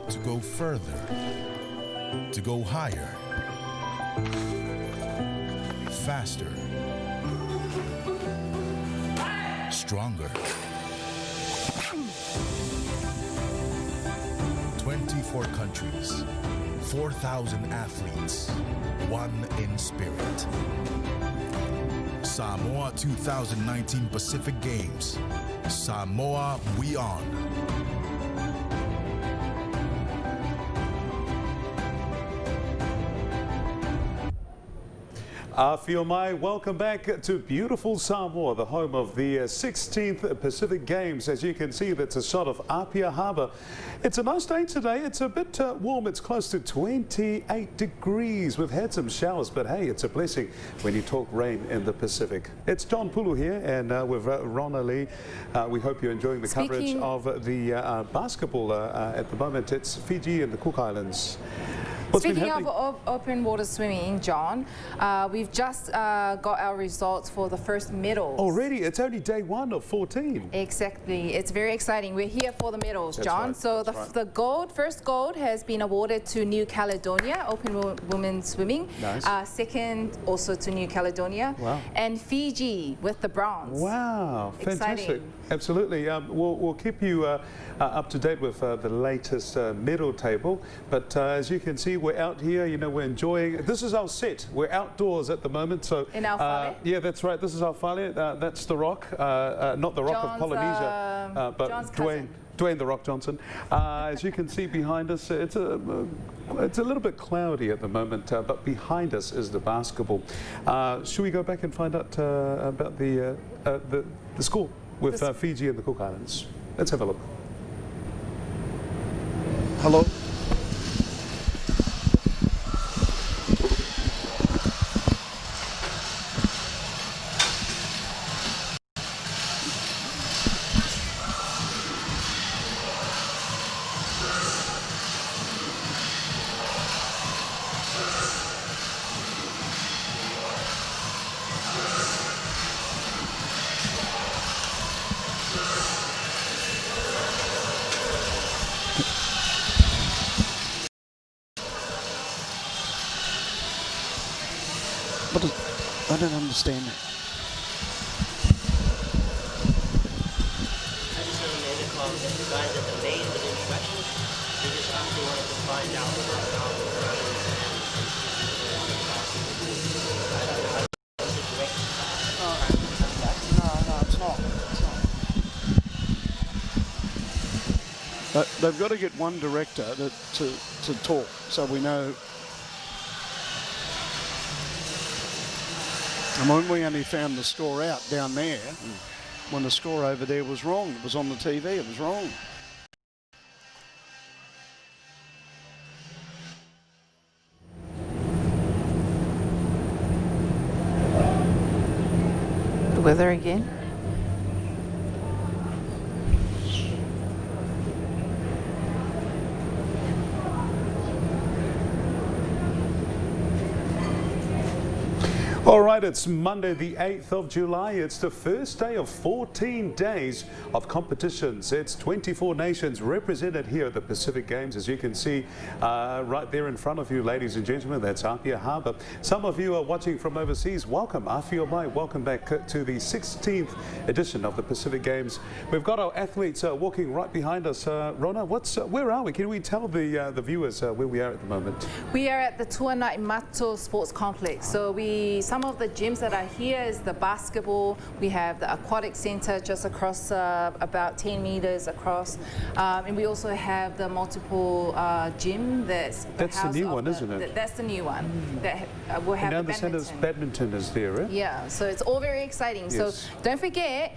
to go further, to go higher, faster, stronger. 24 countries, 4,000 athletes, one in spirit. Samoa 2019 Pacific Games. Samoa, we on. Fiomai, welcome back to beautiful Samoa, the home of the 16th Pacific Games. As you can see, that's a shot of Apia Harbour. It's a nice day today. It's a bit warm. It's close to 28 degrees. We've had some showers, but hey, it's a blessing when you talk rain in the Pacific. It's John Pulu here, and with Rona Lee. We hope you're enjoying the coverage of the basketball at the moment. It's Fiji and the Cook Islands. Speaking of open water swimming, John, we've just got our results for the first medals. Already? It's only day 1 of 14. Exactly. It's very exciting. We're here for the medals, That's John. right. So That's the first gold has been awarded to New Caledonia, open women's swimming. Nice. Second, also to New Caledonia. Wow. And Fiji with the bronze. Wow, fantastic. Exciting. Absolutely. We'll keep you up to date with the latest medal table. But as you can see, we're out here, you know, we're enjoying. This is our set. We're outdoors at the moment. So in our whale? yeah, that's right. This is our whale. That's the Rock, not the Rock John's, of Polynesia, but Dwayne the Rock Johnson. As you can see behind us, it's a little bit cloudy at the moment, but behind us is the basketball. Should we go back and find out about the score with Fiji and the Cook Islands? Let's have a look. Hello. I don't understand it. I just remember the guys at the main, but No, it's not. They've got to get one director to talk, so we know. And when we only found the score out down there, when the score over there was wrong, it was on the TV, it was wrong. The weather again. All right, it's Monday the 8th of July. It's the first day of 14 days of competitions. It's 24 nations represented here at the Pacific Games. As you can see right there in front of you, ladies and gentlemen, that's Apia Harbour. Some of you are watching from overseas. Welcome, Awhio Mai. Welcome back to the 16th edition of the Pacific Games. We've got our athletes walking right behind us. Rona, where are we? Can we tell the viewers where we are at the moment? We are at the Tuanai Mato Sports Complex. So some of the gyms that are here is the basketball. We have the aquatic center just across about 10 meters across. And we also have the multiple gym that's the new one, isn't it? That's the new one. That will have and now the badminton is there, eh? Yeah, so it's all very exciting. Yes. So don't forget,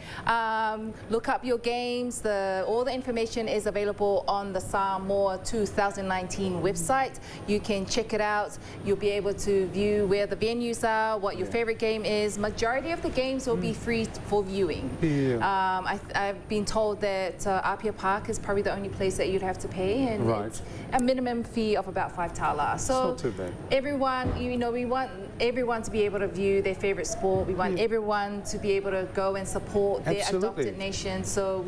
look up your games. All the information is available on the Samoa 2019 website. You can check it out. You'll be able to view where the venues are, what your favorite game is. Majority of the games will be free for viewing. Yeah. I've been told that Apia Park is probably the only place that you'd have to pay, and it's a minimum fee of about 5 tala. So it's not too bad. Everyone, you know, we want everyone to be able to view their favorite sport. We want everyone to be able to go and support their adopted nation. So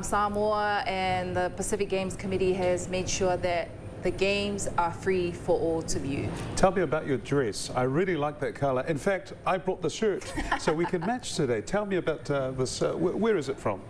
Samoa and the Pacific Games Committee has made sure that the games are free for all to view. Tell me about your dress. I really like that colour. In fact, I brought the shirt so we can match today. Tell me about this. Where is it from?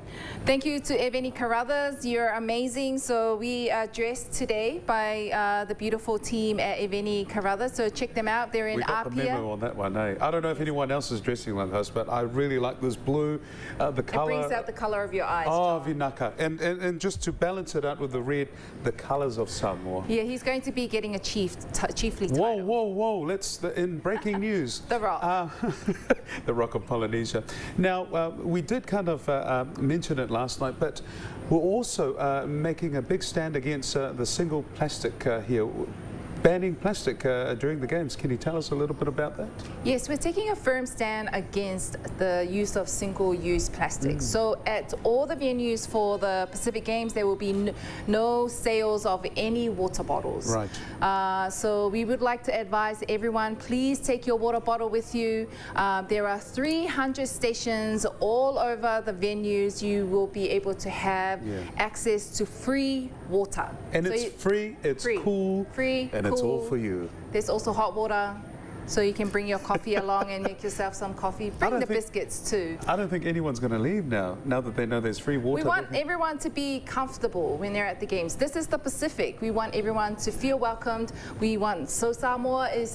Thank you to Eveni Carruthers. You're amazing. So we are dressed today by the beautiful team at Eveni Carruthers. So check them out. They're in We got Apia. the memo on that one, eh? I don't know if anyone else is dressing like us, but I really like this blue, the colour. It brings out the colour of your eyes. Oh, Vinaka. And just to balance it out with the red, the colours of Samoa. Yeah, he's going to be getting a chiefly title. Whoa. In breaking news. The Rock. The Rock of Polynesia. Now, we did kind of mention it last night, but we're also making a big stand against the single plastic here. Banning plastic during the games. Can you tell us a little bit about that? Yes, we're taking a firm stand against the use of single-use plastic. So at all the venues for the Pacific Games, there will be no sales of any water bottles. Right. So we would like to advise everyone, please take your water bottle with you. There are 300 stations all over the venues. You will be able to have access to free water. And so it's free, it's cool, and it's all for you. There's also hot water, so you can bring your coffee along and make yourself some coffee. Bring the biscuits too. I don't think anyone's going to leave now that they know there's free water. We want everyone to be comfortable when they're at the games. This is the Pacific. We want everyone to feel welcomed. So Samoa is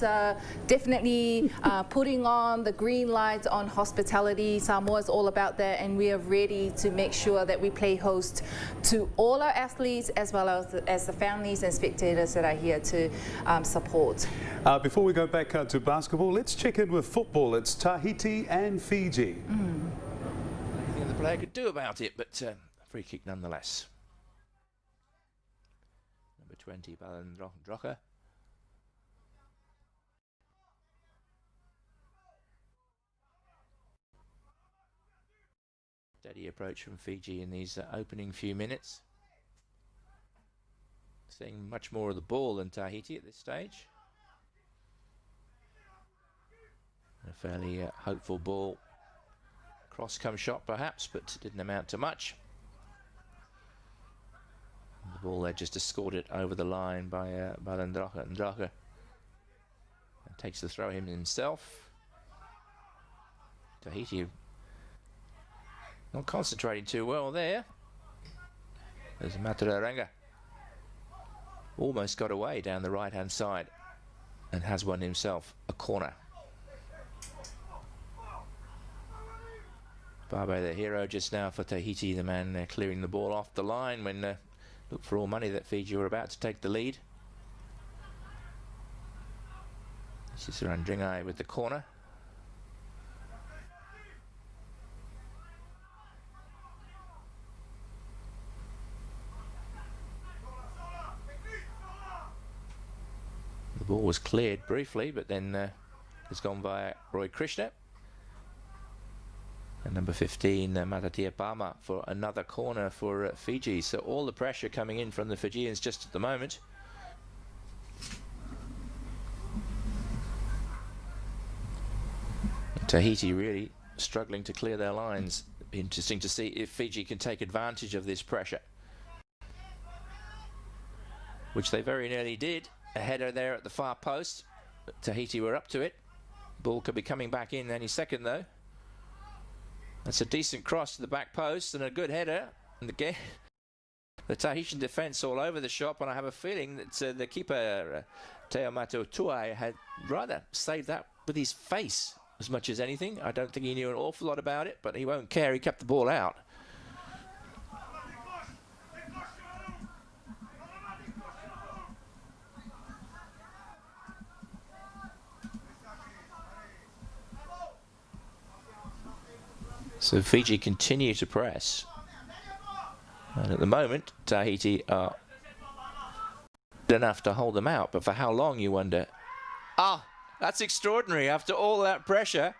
definitely putting on the green light on hospitality. Samoa is all about that, and we are ready to make sure that we play host to all our athletes as well as the families and spectators that are here to support. Before we go back to basketball, let's check in with football. It's Tahiti and Fiji. Anything the player could do about it, but free kick nonetheless. Number 20, Balendroka. Steady approach from Fiji in these opening few minutes. Seeing much more of the ball than Tahiti at this stage. A fairly hopeful ball. Cross come shot perhaps, but didn't amount to much. The ball there just escorted over the line by Balendroka. Ndraka takes the throw himself. Tahiti not concentrating too well there. There's Matararenga. almost got away down the right-hand side and has won himself a corner. Barbe, the hero just now for Tahiti, the man clearing the ball off the line when looked for all money that Fiji were about to take the lead. Sisarandringai with the corner. The ball was cleared briefly, but then has gone via Roy Krishna. And number 15, Matatia Pama, for another corner for Fiji. So all the pressure coming in from the Fijians just at the moment. Tahiti really struggling to clear their lines. Interesting to see if Fiji can take advantage of this pressure, which they very nearly did. A header there at the far post, but Tahiti were up to it. Ball could be coming back in any second though. That's a decent cross to the back post and a good header. And again, the Tahitian defence all over the shop, and I have a feeling that the keeper, Teo Mato Tuai, had rather saved that with his face as much as anything. I don't think he knew an awful lot about it, but he won't care. He kept the ball out. So Fiji continue to press. And at the moment, Tahiti are good enough to hold them out. But for how long, you wonder? Ah, that's extraordinary. After all that pressure,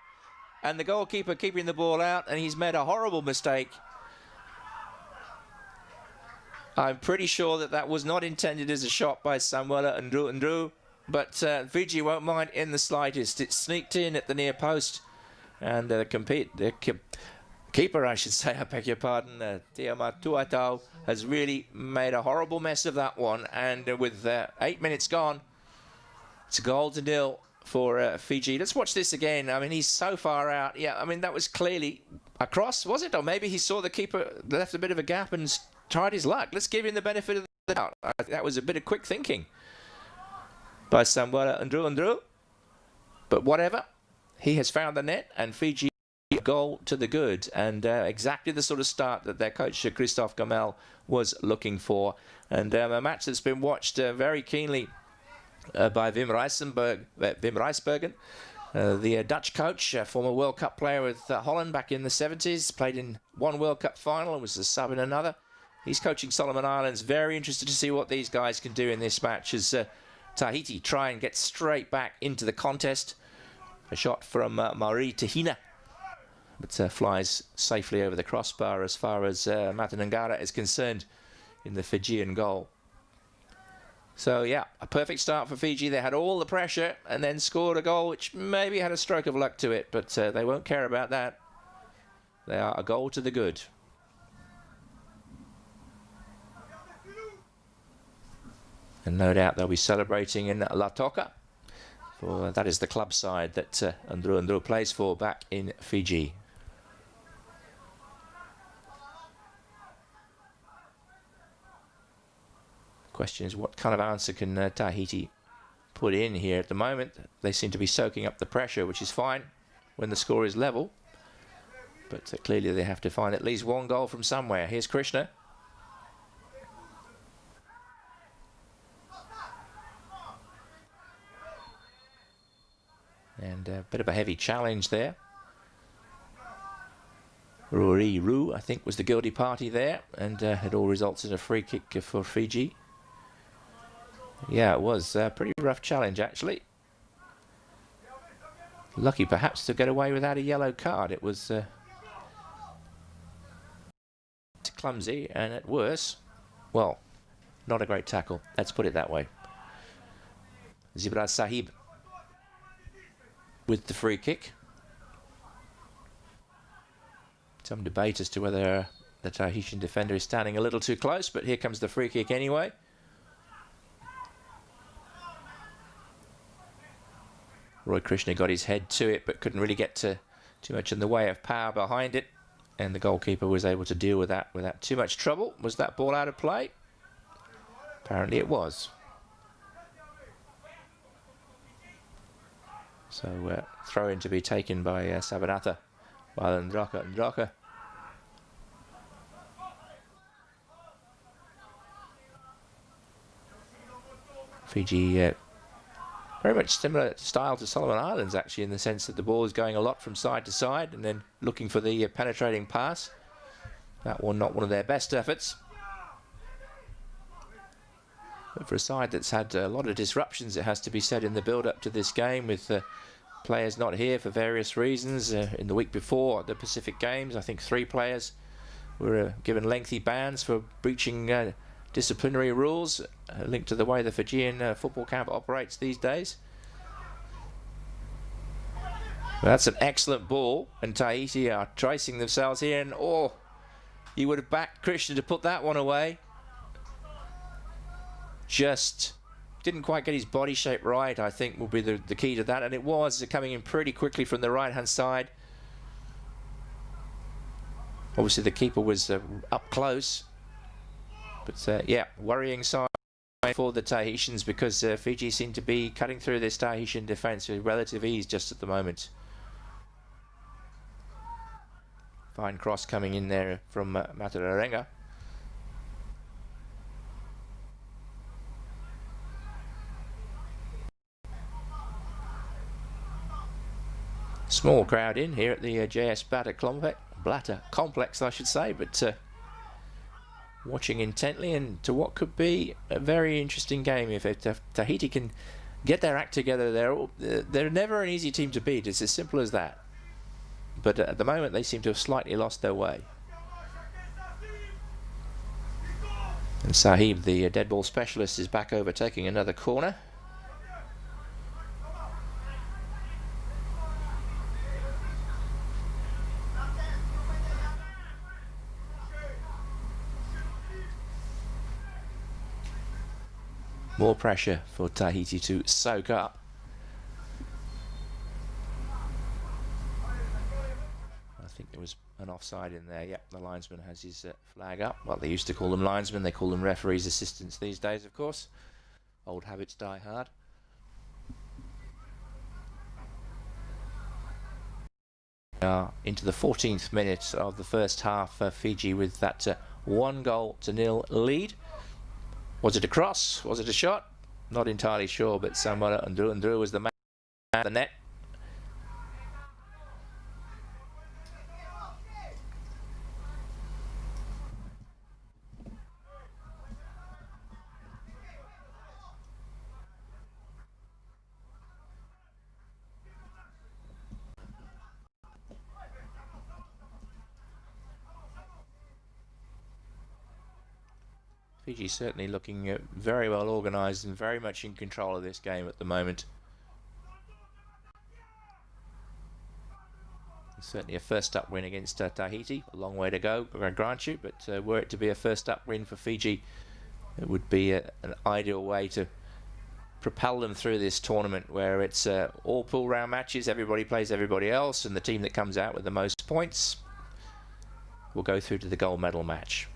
and the goalkeeper keeping the ball out, and he's made a horrible mistake. I'm pretty sure that that was not intended as a shot by Samuela Ndru, but Fiji won't mind in the slightest. It sneaked in at the near post, and the keeper, I should say, I beg your pardon, Tiama Tuatau, has really made a horrible mess of that one. And with 8 minutes gone, it's a 0-0 for Fiji. Let's watch this again. I mean, he's so far out. Yeah, I mean, that was clearly a cross, was it? Or maybe he saw the keeper left a bit of a gap and tried his luck. Let's give him the benefit of the doubt. That was a bit of quick thinking by Samuela Ndru. But whatever, he has found the net, and Fiji goal to the good, and exactly the sort of start that their coach Christophe Gamel was looking for. And a match that's been watched very keenly by Wim Rijsbergen, the Dutch coach, former World Cup player with Holland back in the 70s, played in one World Cup final and was a sub in another. He's coaching Solomon Islands. Very interested to see what these guys can do in this match as Tahiti try and get straight back into the contest. A shot from Mauri Tahina, but flies safely over the crossbar as far as Matanangara is concerned in the Fijian goal. So yeah, a perfect start for Fiji. They had all the pressure and then scored a goal which maybe had a stroke of luck to it, but they won't care about that. They are a goal to the good. And no doubt they'll be celebrating in La Toka. For that is the club side that Ndru plays for back in Fiji. Question is, what kind of answer can Tahiti put in here at the moment? They seem to be soaking up the pressure, which is fine when the score is level. But clearly they have to find at least one goal from somewhere. Here's Krishna. And a bit of a heavy challenge there. Rory Roo, I think, was the guilty party there, and it all results in a free kick for Fiji. Yeah, it was a pretty rough challenge, actually. Lucky, perhaps, to get away without a yellow card. It was clumsy, and at worst, well, not a great tackle. Let's put it that way. Zibra Sahib with the free kick. Some debate as to whether the Tahitian defender is standing a little too close, but here comes the free kick anyway. Roy Krishna got his head to it, but couldn't really get to too much in the way of power behind it. And the goalkeeper was able to deal with that without too much trouble. Was that ball out of play? Apparently it was. So throw in to be taken by Sabanata, while Ndraka. Fiji very much similar style to Solomon Islands, actually, in the sense that the ball is going a lot from side to side and then looking for the penetrating pass. That one, not one of their best efforts. But for a side that's had a lot of disruptions, it has to be said, in the build-up to this game, with players not here for various reasons. In the week before the Pacific Games, I think 3 players were given lengthy bans for breaching disciplinary rules linked to the way the Fijian football camp operates these days. Well, that's an excellent ball, and Tahiti are tracing themselves here, and you would have backed Krishna to put that one away. Just didn't quite get his body shape right, I think, will be the key to that, and it was coming in pretty quickly from the right-hand side. Obviously the keeper was up close. But yeah, worrying sign for the Tahitians, because Fiji seem to be cutting through this Tahitian defence with relative ease just at the moment. Fine cross coming in there from Matararenga. Small crowd in here at the JS Blatter complex, I should say, but watching intently, and to what could be a very interesting game. If Tahiti can get their act together, they're never an easy team to beat. It's as simple as that. But at the moment, they seem to have slightly lost their way. And Sahib, the dead ball specialist, is back over taking another corner. More pressure for Tahiti to soak up. I think there was an offside in there. Yep, the linesman has his flag up. Well, they used to call them linesmen. They call them referees' assistants these days, of course. Old habits die hard. Into the 14th minute of the first half, Fiji with that 1-0 lead. Was it a cross? Was it a shot? Not entirely sure, but Samoa Ndru was the man at the net. Fiji certainly looking very well organised and very much in control of this game at the moment. Certainly a first up win against Tahiti. A long way to go, I grant you, but were it to be a first up win for Fiji, it would be an ideal way to propel them through this tournament, where it's all pool round matches, everybody plays everybody else, and the team that comes out with the most points will go through to the gold medal match.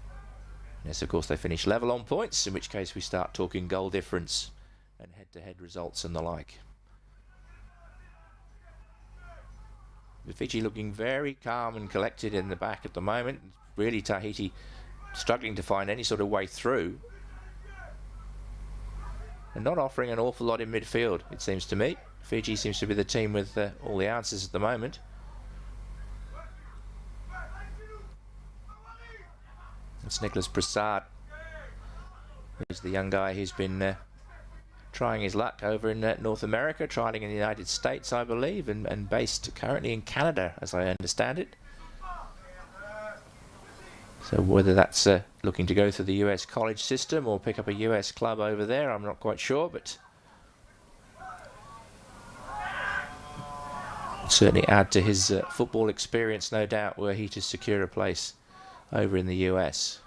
Yes, of course, they finish level on points, in which case we start talking goal difference and head-to-head results and the like. The Fiji looking very calm and collected in the back at the moment. Really, Tahiti struggling to find any sort of way through, and not offering an awful lot in midfield, it seems to me. Fiji seems to be the team with all the answers at the moment. It's Nicholas Prasad, who's the young guy who's been trying his luck over in North America, trialling in the United States, I believe, and based currently in Canada, as I understand it. So whether that's looking to go through the US college system or pick up a US club over there, I'm not quite sure, but certainly add to his football experience, no doubt, were he to secure a place over in the US.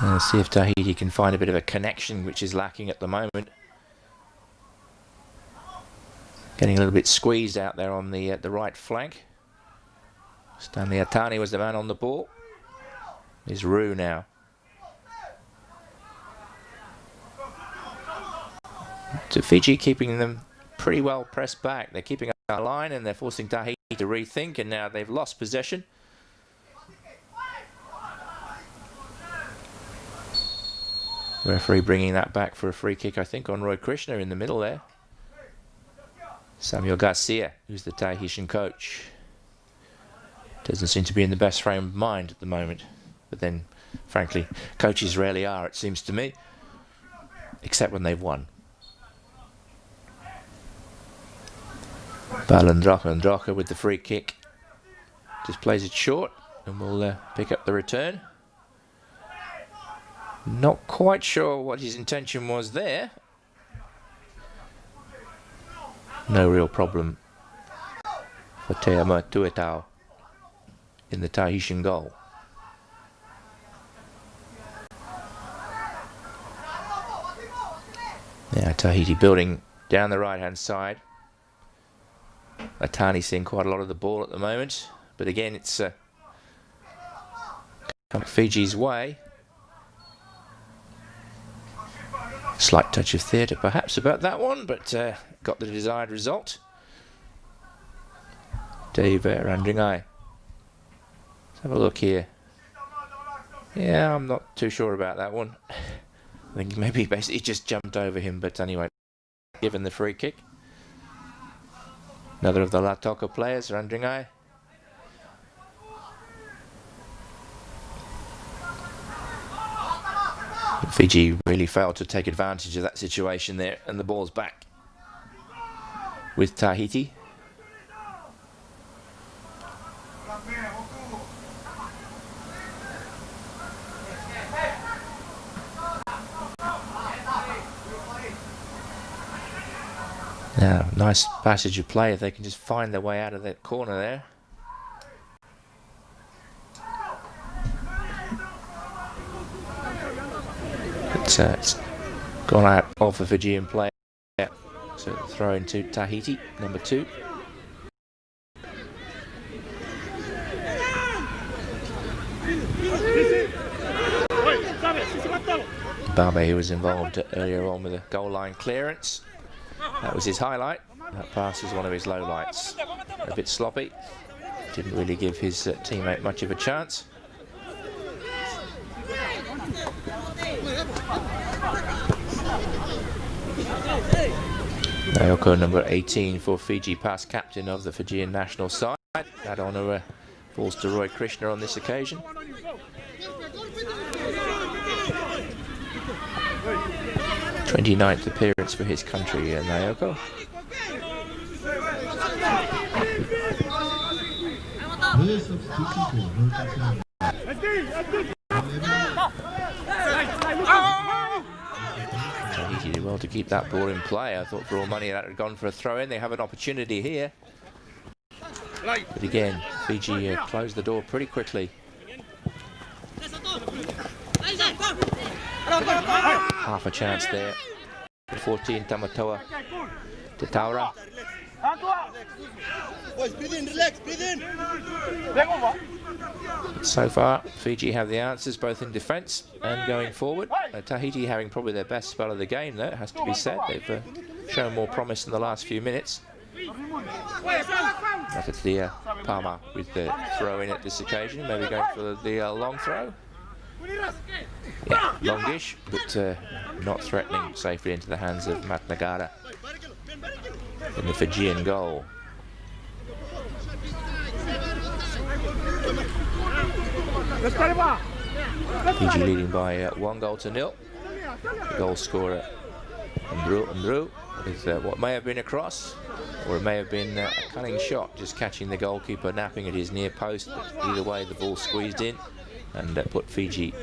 Let's see if Tahiti can find a bit of a connection, which is lacking at the moment. Getting a little bit squeezed out there on the right flank. Stanley Atani was the man on the ball. is Rue now. To Fiji keeping them pretty well pressed back. They're keeping up our line and they're forcing Tahiti to rethink, and now they've lost possession. Referee bringing that back for a free kick, I think, on Roy Krishna in the middle there. Samuel Garcia, who's the Tahitian coach. Doesn't seem to be in the best frame of mind at the moment. But then, frankly, coaches rarely are, it seems to me. Except when they've won. Balandroka with the free kick. Just plays it short and we'll pick up the return. Not quite sure what his intention was there. No real problem for Teama Tuetau in the Tahitian goal. Now Tahiti building down the right hand side. Atani seeing quite a lot of the ball at the moment, but again it's come Fiji's way. Slight touch of theatre perhaps about that one, but got the desired result. Dave Randringai. Let's have a look here. Yeah, I'm not too sure about that one. I think maybe basically just jumped over him, but anyway, given the free kick. Another of the Latoka players, Randringai. Fiji really failed to take advantage of that situation there, and the ball's back with Tahiti. Now, nice passage of play if they can just find their way out of that corner there. It's gone out of the Fijian player, so throw into Tahiti, number 2. Barbe, who was involved earlier on with a goal line clearance. That was his highlight. That pass is one of his lowlights. A bit sloppy. Didn't really give his teammate much of a chance. Naoko, number 18 for Fiji, past captain of the Fijian national side. That honour falls to Roy Krishna on this occasion. '29th appearance for his country, Naoko. Tahiti did well to keep that ball in play. I thought for all money that had gone for a throw-in. They have an opportunity here. But again, Fiji closed the door pretty quickly. Half a chance there. 14, Tamatoa to Taura. So far, Fiji have the answers both in defence and going forward. Tahiti having probably their best spell of the game, though, it has to be said. They've shown more promise in the last few minutes. Matatia Palma with the throw in at this occasion, maybe going for the long throw. Yeah, longish, but not threatening, safely into the hands of Matnagara in the Fijian goal. Fiji leading by 1-0. The goal scorer Andrew with what may have been a cross, or it may have been a cunning shot, just catching the goalkeeper napping at his near post. But either way, the ball squeezed in and put Fiji.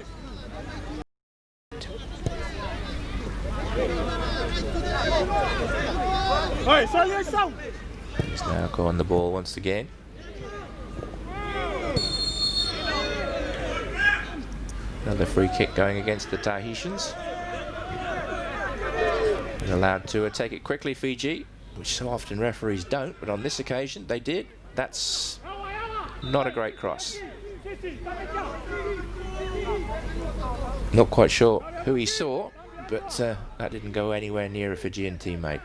He's now on the ball once again. Another free kick going against the Tahitians. They're allowed to take it quickly, Fiji, which so often referees don't, but on this occasion they did. That's not a great cross. Not quite sure who he saw, but that didn't go anywhere near a Fijian teammate.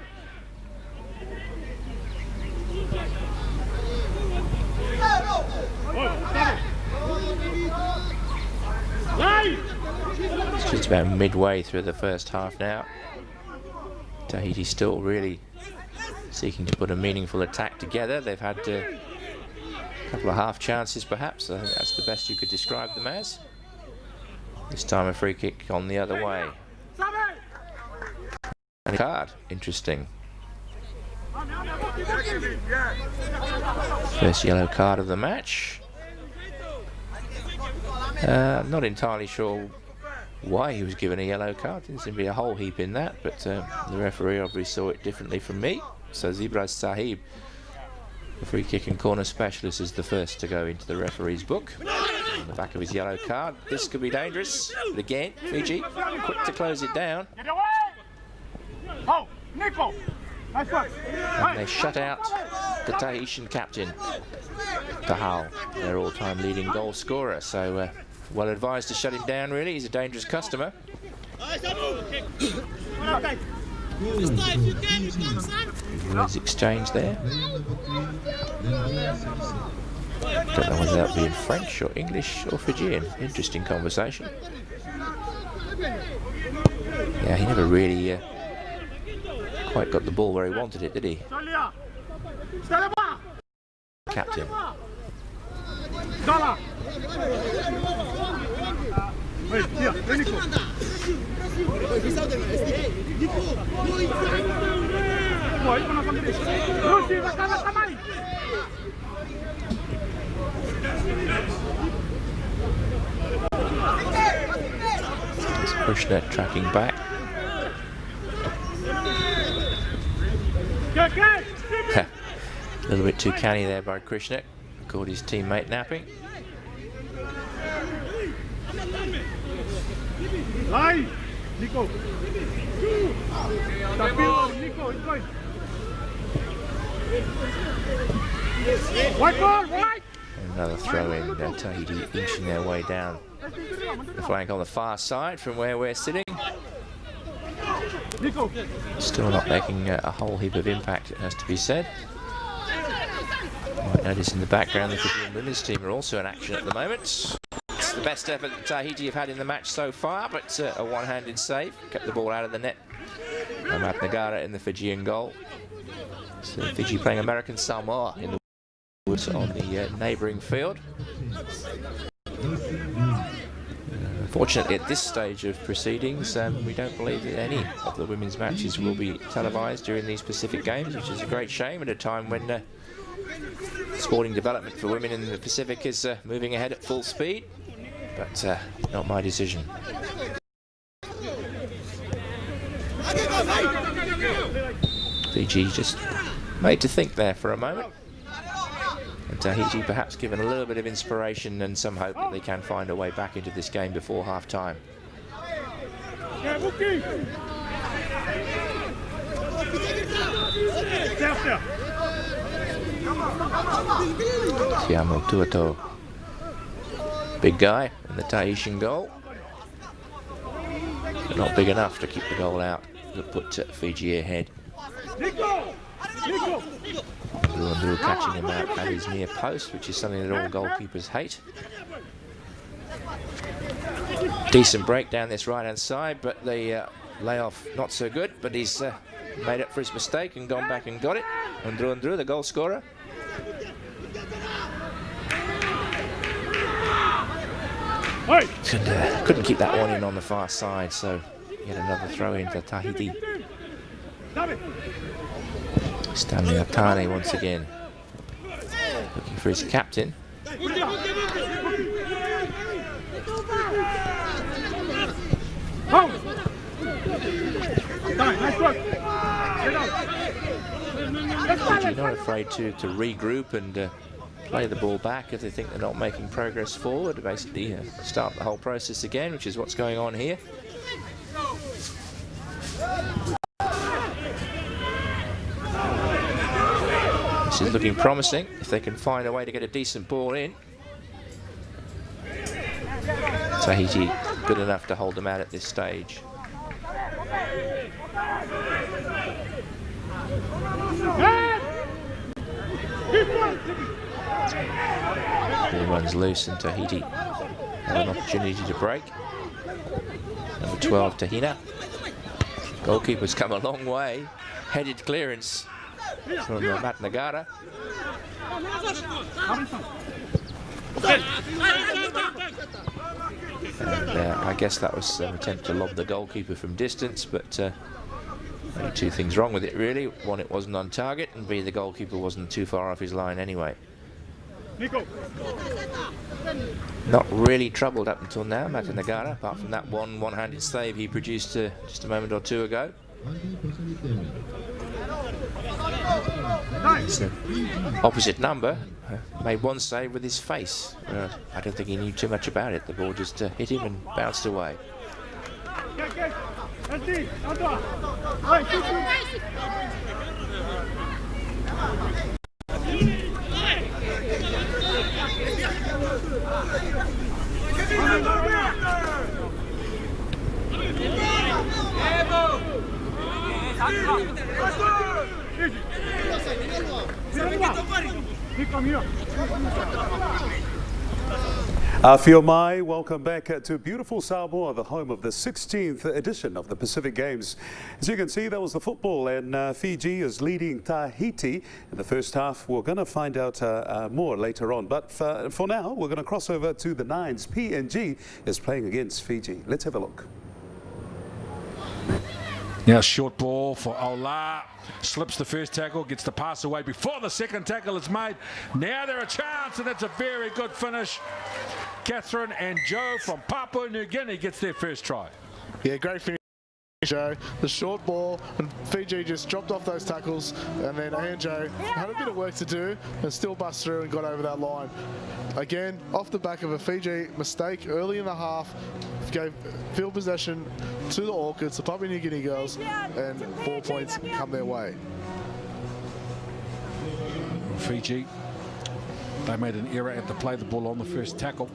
It's just about midway through the first half now. Tahiti still really seeking to put a meaningful attack together. They've had a couple of half chances perhaps. I think that's the best you could describe them as. This time a free kick on the other way. And a card, interesting. First yellow card of the match. Not entirely sure why he was given a yellow card. Didn't seem to be a whole heap in that, but the referee obviously saw it differently from me. So Zibraz Sahib, the free kick and corner specialist, is the first to go into the referee's book. On the back of his yellow card. This could be dangerous. But again, Fiji quick to close it down. And they shut out the Tahitian captain, Tahal, their all-time leading goal scorer. So well advised to shut him down, really. He's a dangerous customer. Words exchanged there. Don't know whether that be in French or English or Fijian. Interesting conversation. Yeah, he never really quite got the ball where he wanted it, did he? Captain. Krishna tracking back. A little bit too canny there by Krishna. Caught his teammate napping. Another throw in. Tahiti inching their way down the flank on the far side from where we're sitting. Still not making a whole heap of impact, it has to be said. You might notice in the background the Fijian women's team are also in action at the moment. It's the best effort that Tahiti have had in the match so far, but a one-handed save. Kept the ball out of the net. Amat Nagara in the Fijian goal. So Fiji playing American Samoa in the woods on the neighbouring field. Unfortunately, at this stage of proceedings, we don't believe that any of the women's matches will be televised during these Pacific Games, which is a great shame at a time when sporting development for women in the Pacific is moving ahead at full speed. But not my decision. Fiji just made to think there for a moment. And Tahiti perhaps given a little bit of inspiration and some hope that they can find a way back into this game before half-time. Tiamo Tuato, big guy in the Tahitian goal. But not big enough to keep the goal out that put Fiji ahead. Ndru catching him out at his near post, which is something that all goalkeepers hate. Decent break down this right-hand side, but the layoff not so good. But he's made up for his mistake and gone back and got it. Ndru, the goal scorer. Couldn't keep that one in on the far side, so yet another throw in for Tahiti. Stanley Atane once again looking for his captain. Fiji not afraid to regroup and play the ball back if they think they're not making progress forward. Basically start the whole process again, which is what's going on here. This is looking promising if they can find a way to get a decent ball in. Tahiti good enough to hold them out at this stage. He runs loose and Tahiti have an opportunity to break. Number 12, Tahina. Goalkeeper's come a long way. Headed clearance from Matt Nagara. And I guess that was an attempt to lob the goalkeeper from distance, but only two things wrong with it really. One, it wasn't on target, and B, the goalkeeper wasn't too far off his line anyway. Not really troubled up until now, Matt Nagara, apart from that one-handed save he produced just a moment or two ago. It's the opposite number. Made one save with his face. I don't think he knew too much about it. The ball just hit him and bounced away. Fiomai, welcome back to beautiful Samoa, the home of the 16th edition of the Pacific Games. As you can see, that was the football, and Fiji is leading Tahiti in the first half. We're going to find out more later on, but for now, we're going to cross over to the Nines. PNG is playing against Fiji. Let's have a look. Now short ball for Ola, slips the first tackle, gets the pass away before the second tackle is made. Now there a chance, and it's a very good finish. Catherine and Joe from Papua New Guinea gets their first try. Yeah, great finish, Joe. The short ball, and Fiji just dropped off those tackles, and then Joe had a bit of work to do and still bust through and got over that line. Again, off the back of a Fiji mistake early in the half, gave field possession to the Orchids, the Papua New Guinea girls, and 4 points come their way. Fiji, they made an error at to play the ball on the first tackle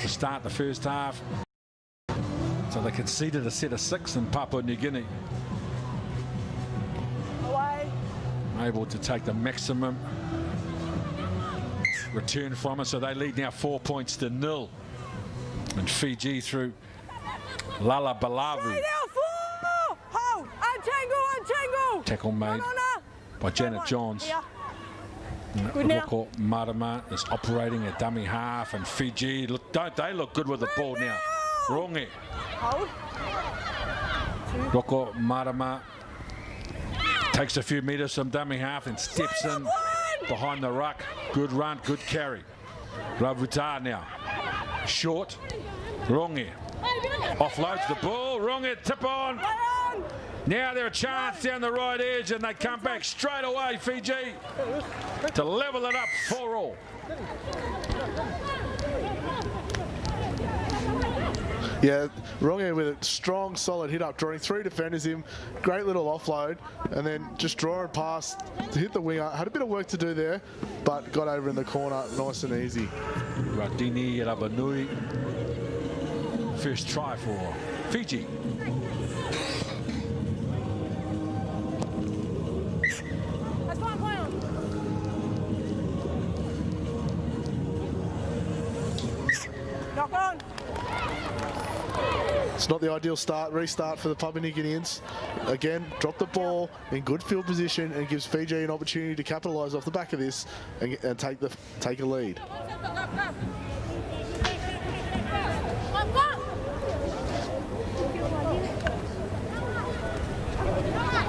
to start the first half. So they conceded a set of 6 in Papua New Guinea. Able to take the maximum return from it, so they lead now 4 points to 0. And Fiji through Lala Balavu. Tackle made by Janet Johns. Roko Marama is operating a dummy half, and Fiji, don't they look good with the ball now? Rongi. Roko Marama takes a few metres from dummy half and steps in behind the ruck. Good run, good carry. Ravuta now. Short. Rongi. Offloads the ball. Rongi, tip on. Now they're a chance down the right edge, and they come back straight away, Fiji, to level it up 4-4. Yeah, Rongi with a strong, solid hit up, drawing 3 defenders in. Great little offload, and then just drawing past to hit the winger. Had a bit of work to do there, but got over in the corner nice and easy. Radini Rabanui. First try for Fiji. Knock on. It's not the ideal restart for the Papua New Guineans. Again, drop the ball in good field position and gives Fiji an opportunity to capitalise off the back of this and take a lead.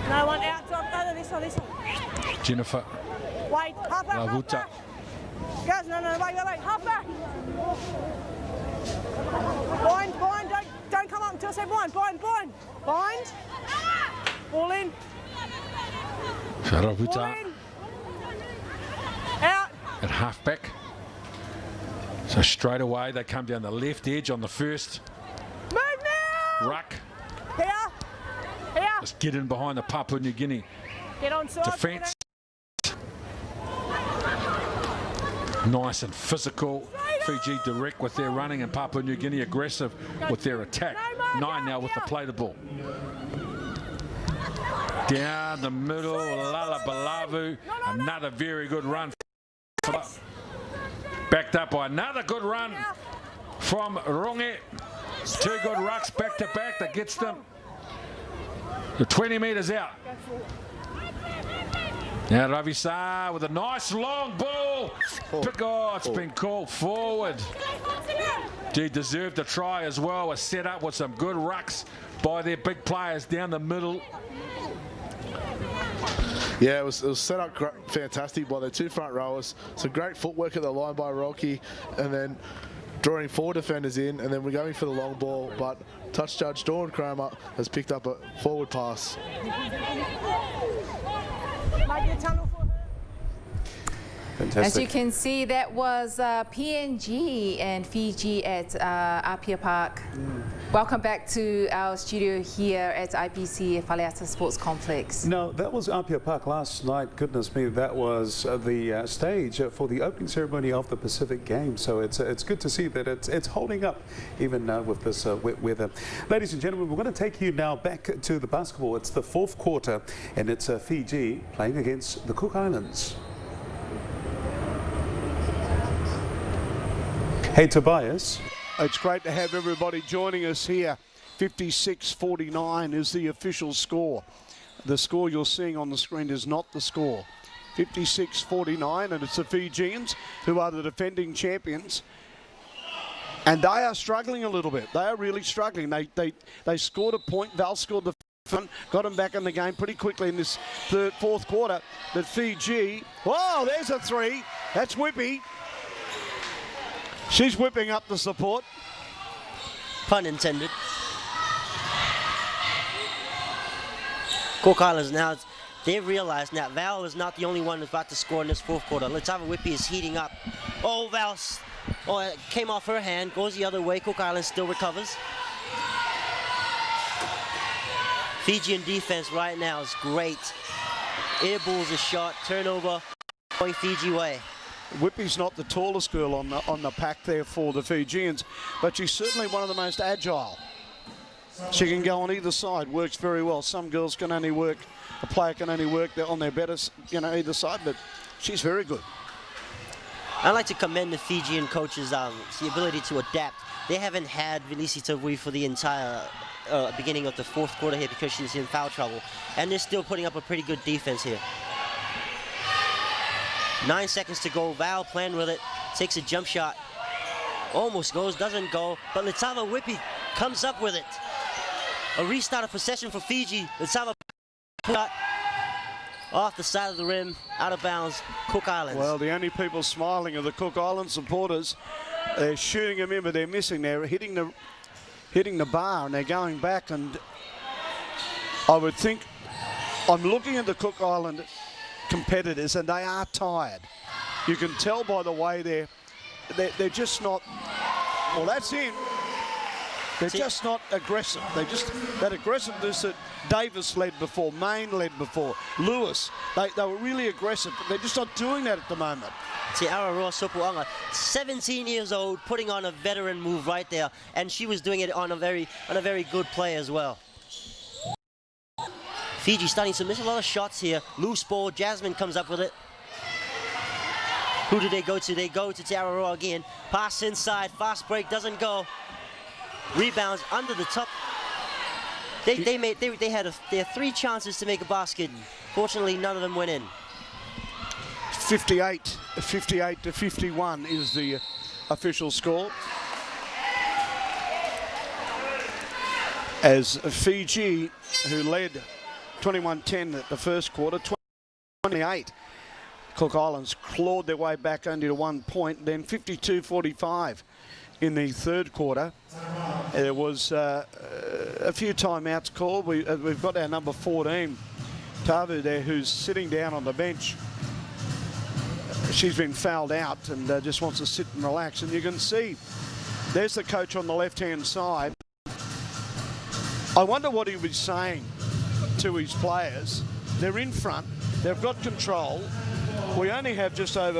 No one out, no, this one. Jennifer. Wait, half back, Lavuta. Guys, no, wait, half back. Bind, don't come up until I say bind. Bind. Ball in. Ravuta. Out. At halfback. So straight away they come down the left edge on the first. Move now. Ruck. Here. Just get in behind the Papua New Guinea Get on side. defence. Nice and physical. Fiji direct with their running and Papua New Guinea aggressive with their attack. 9 now with the plated ball. Down the middle, Lalabalavu. Another very good run. Backed up by another good run from Ronge. 2 good rucks back to back that gets them the 20 metres out. Now Ravi Shah with a nice long ball. It's been called forward. He deserved a try as well. Was set up with some good rucks by their big players down the middle. Yeah, it was set up fantastic by the 2 front rowers. Some great footwork at the line by Rocky, and then drawing 4 defenders in, and then we're going for the long ball, but touch judge Dawn Kramer has picked up a forward pass. Fantastic. As you can see, that was PNG and Fiji at Apia Park. Welcome back to our studio here at IPC Whaleata Sports Complex. No, that was Apia Park last night. Goodness me, that was the stage for the opening ceremony of the Pacific Games. So it's good to see that it's holding up even with this wet weather. Ladies and gentlemen, we're going to take you now back to the basketball. It's the 4th quarter, and it's Fiji playing against the Cook Islands. Hey, Tobias. It's great to have everybody joining us here. 56-49 is the official score. The score you're seeing on the screen is not the score. 56-49, and it's the Fijians who are the defending champions. And they are struggling a little bit. They are really struggling. They scored a point. Val scored the front, got them back in the game pretty quickly in this 4th quarter. But Fiji, whoa, there's a 3. That's Whippy. She's whipping up the support. Pun intended. Cook Islands now, they've realized now Val is not the only one who's about to score in this 4th quarter. Letava Whippy is heating up. Oh, Val, it came off her hand, goes the other way. Cook Islands still recovers. Fijian defense right now is great. Air balls a shot, turnover, going Fiji way. Whippy's not the tallest girl on the pack there for the Fijians, but she's certainly one of the most agile. She can go on either side, works very well. Some girls can only work, a player can only work on their better, either side, but she's very good. I'd like to commend the Fijian coaches, the ability to adapt. They haven't had Felicita Wui for the entire beginning of the 4th quarter here because she's in foul trouble, and they're still putting up a pretty good defense here. 9 seconds to go. Val playing with it, takes a jump shot, almost goes, doesn't go, but Letava Whippy comes up with it. A restart of possession for Fiji. Letava shot off the side of the rim, out of bounds, Cook Islands. Well, the only people smiling are the Cook Islands supporters. They're shooting them in, but they're missing. They're hitting the bar, and they're going back, and I would think, I'm looking at the Cook Island competitors, and they are tired. You can tell by the way they're just not. Well, that's in. They're just not aggressive. They just that aggressiveness that Davis led before, Maine led before, Lewis. They were really aggressive, but they're just not doing that at the moment. Te Araroa Sopuanga, 17 years old, putting on a veteran move right there, and she was doing it on a very good play as well. Fiji starting to miss a lot of shots here. Loose ball, Jasmine comes up with it. Who do they go to? They go to Te Araroa again. Pass inside, fast break, doesn't go. Rebounds under the top. They had 3 chances to make a basket. Fortunately, none of them went in. 58-51 is the official score. As Fiji, who led 21-10 at the 1st quarter, 28. Cook Islands clawed their way back only to 1 point, then 52-45 in the 3rd quarter. There was a few timeouts called. We've got our number 14, Tavu there, who's sitting down on the bench. She's been fouled out and just wants to sit and relax. And you can see there's the coach on the left-hand side. I wonder what he was saying to his players. They're in front. They've got control. We only have just over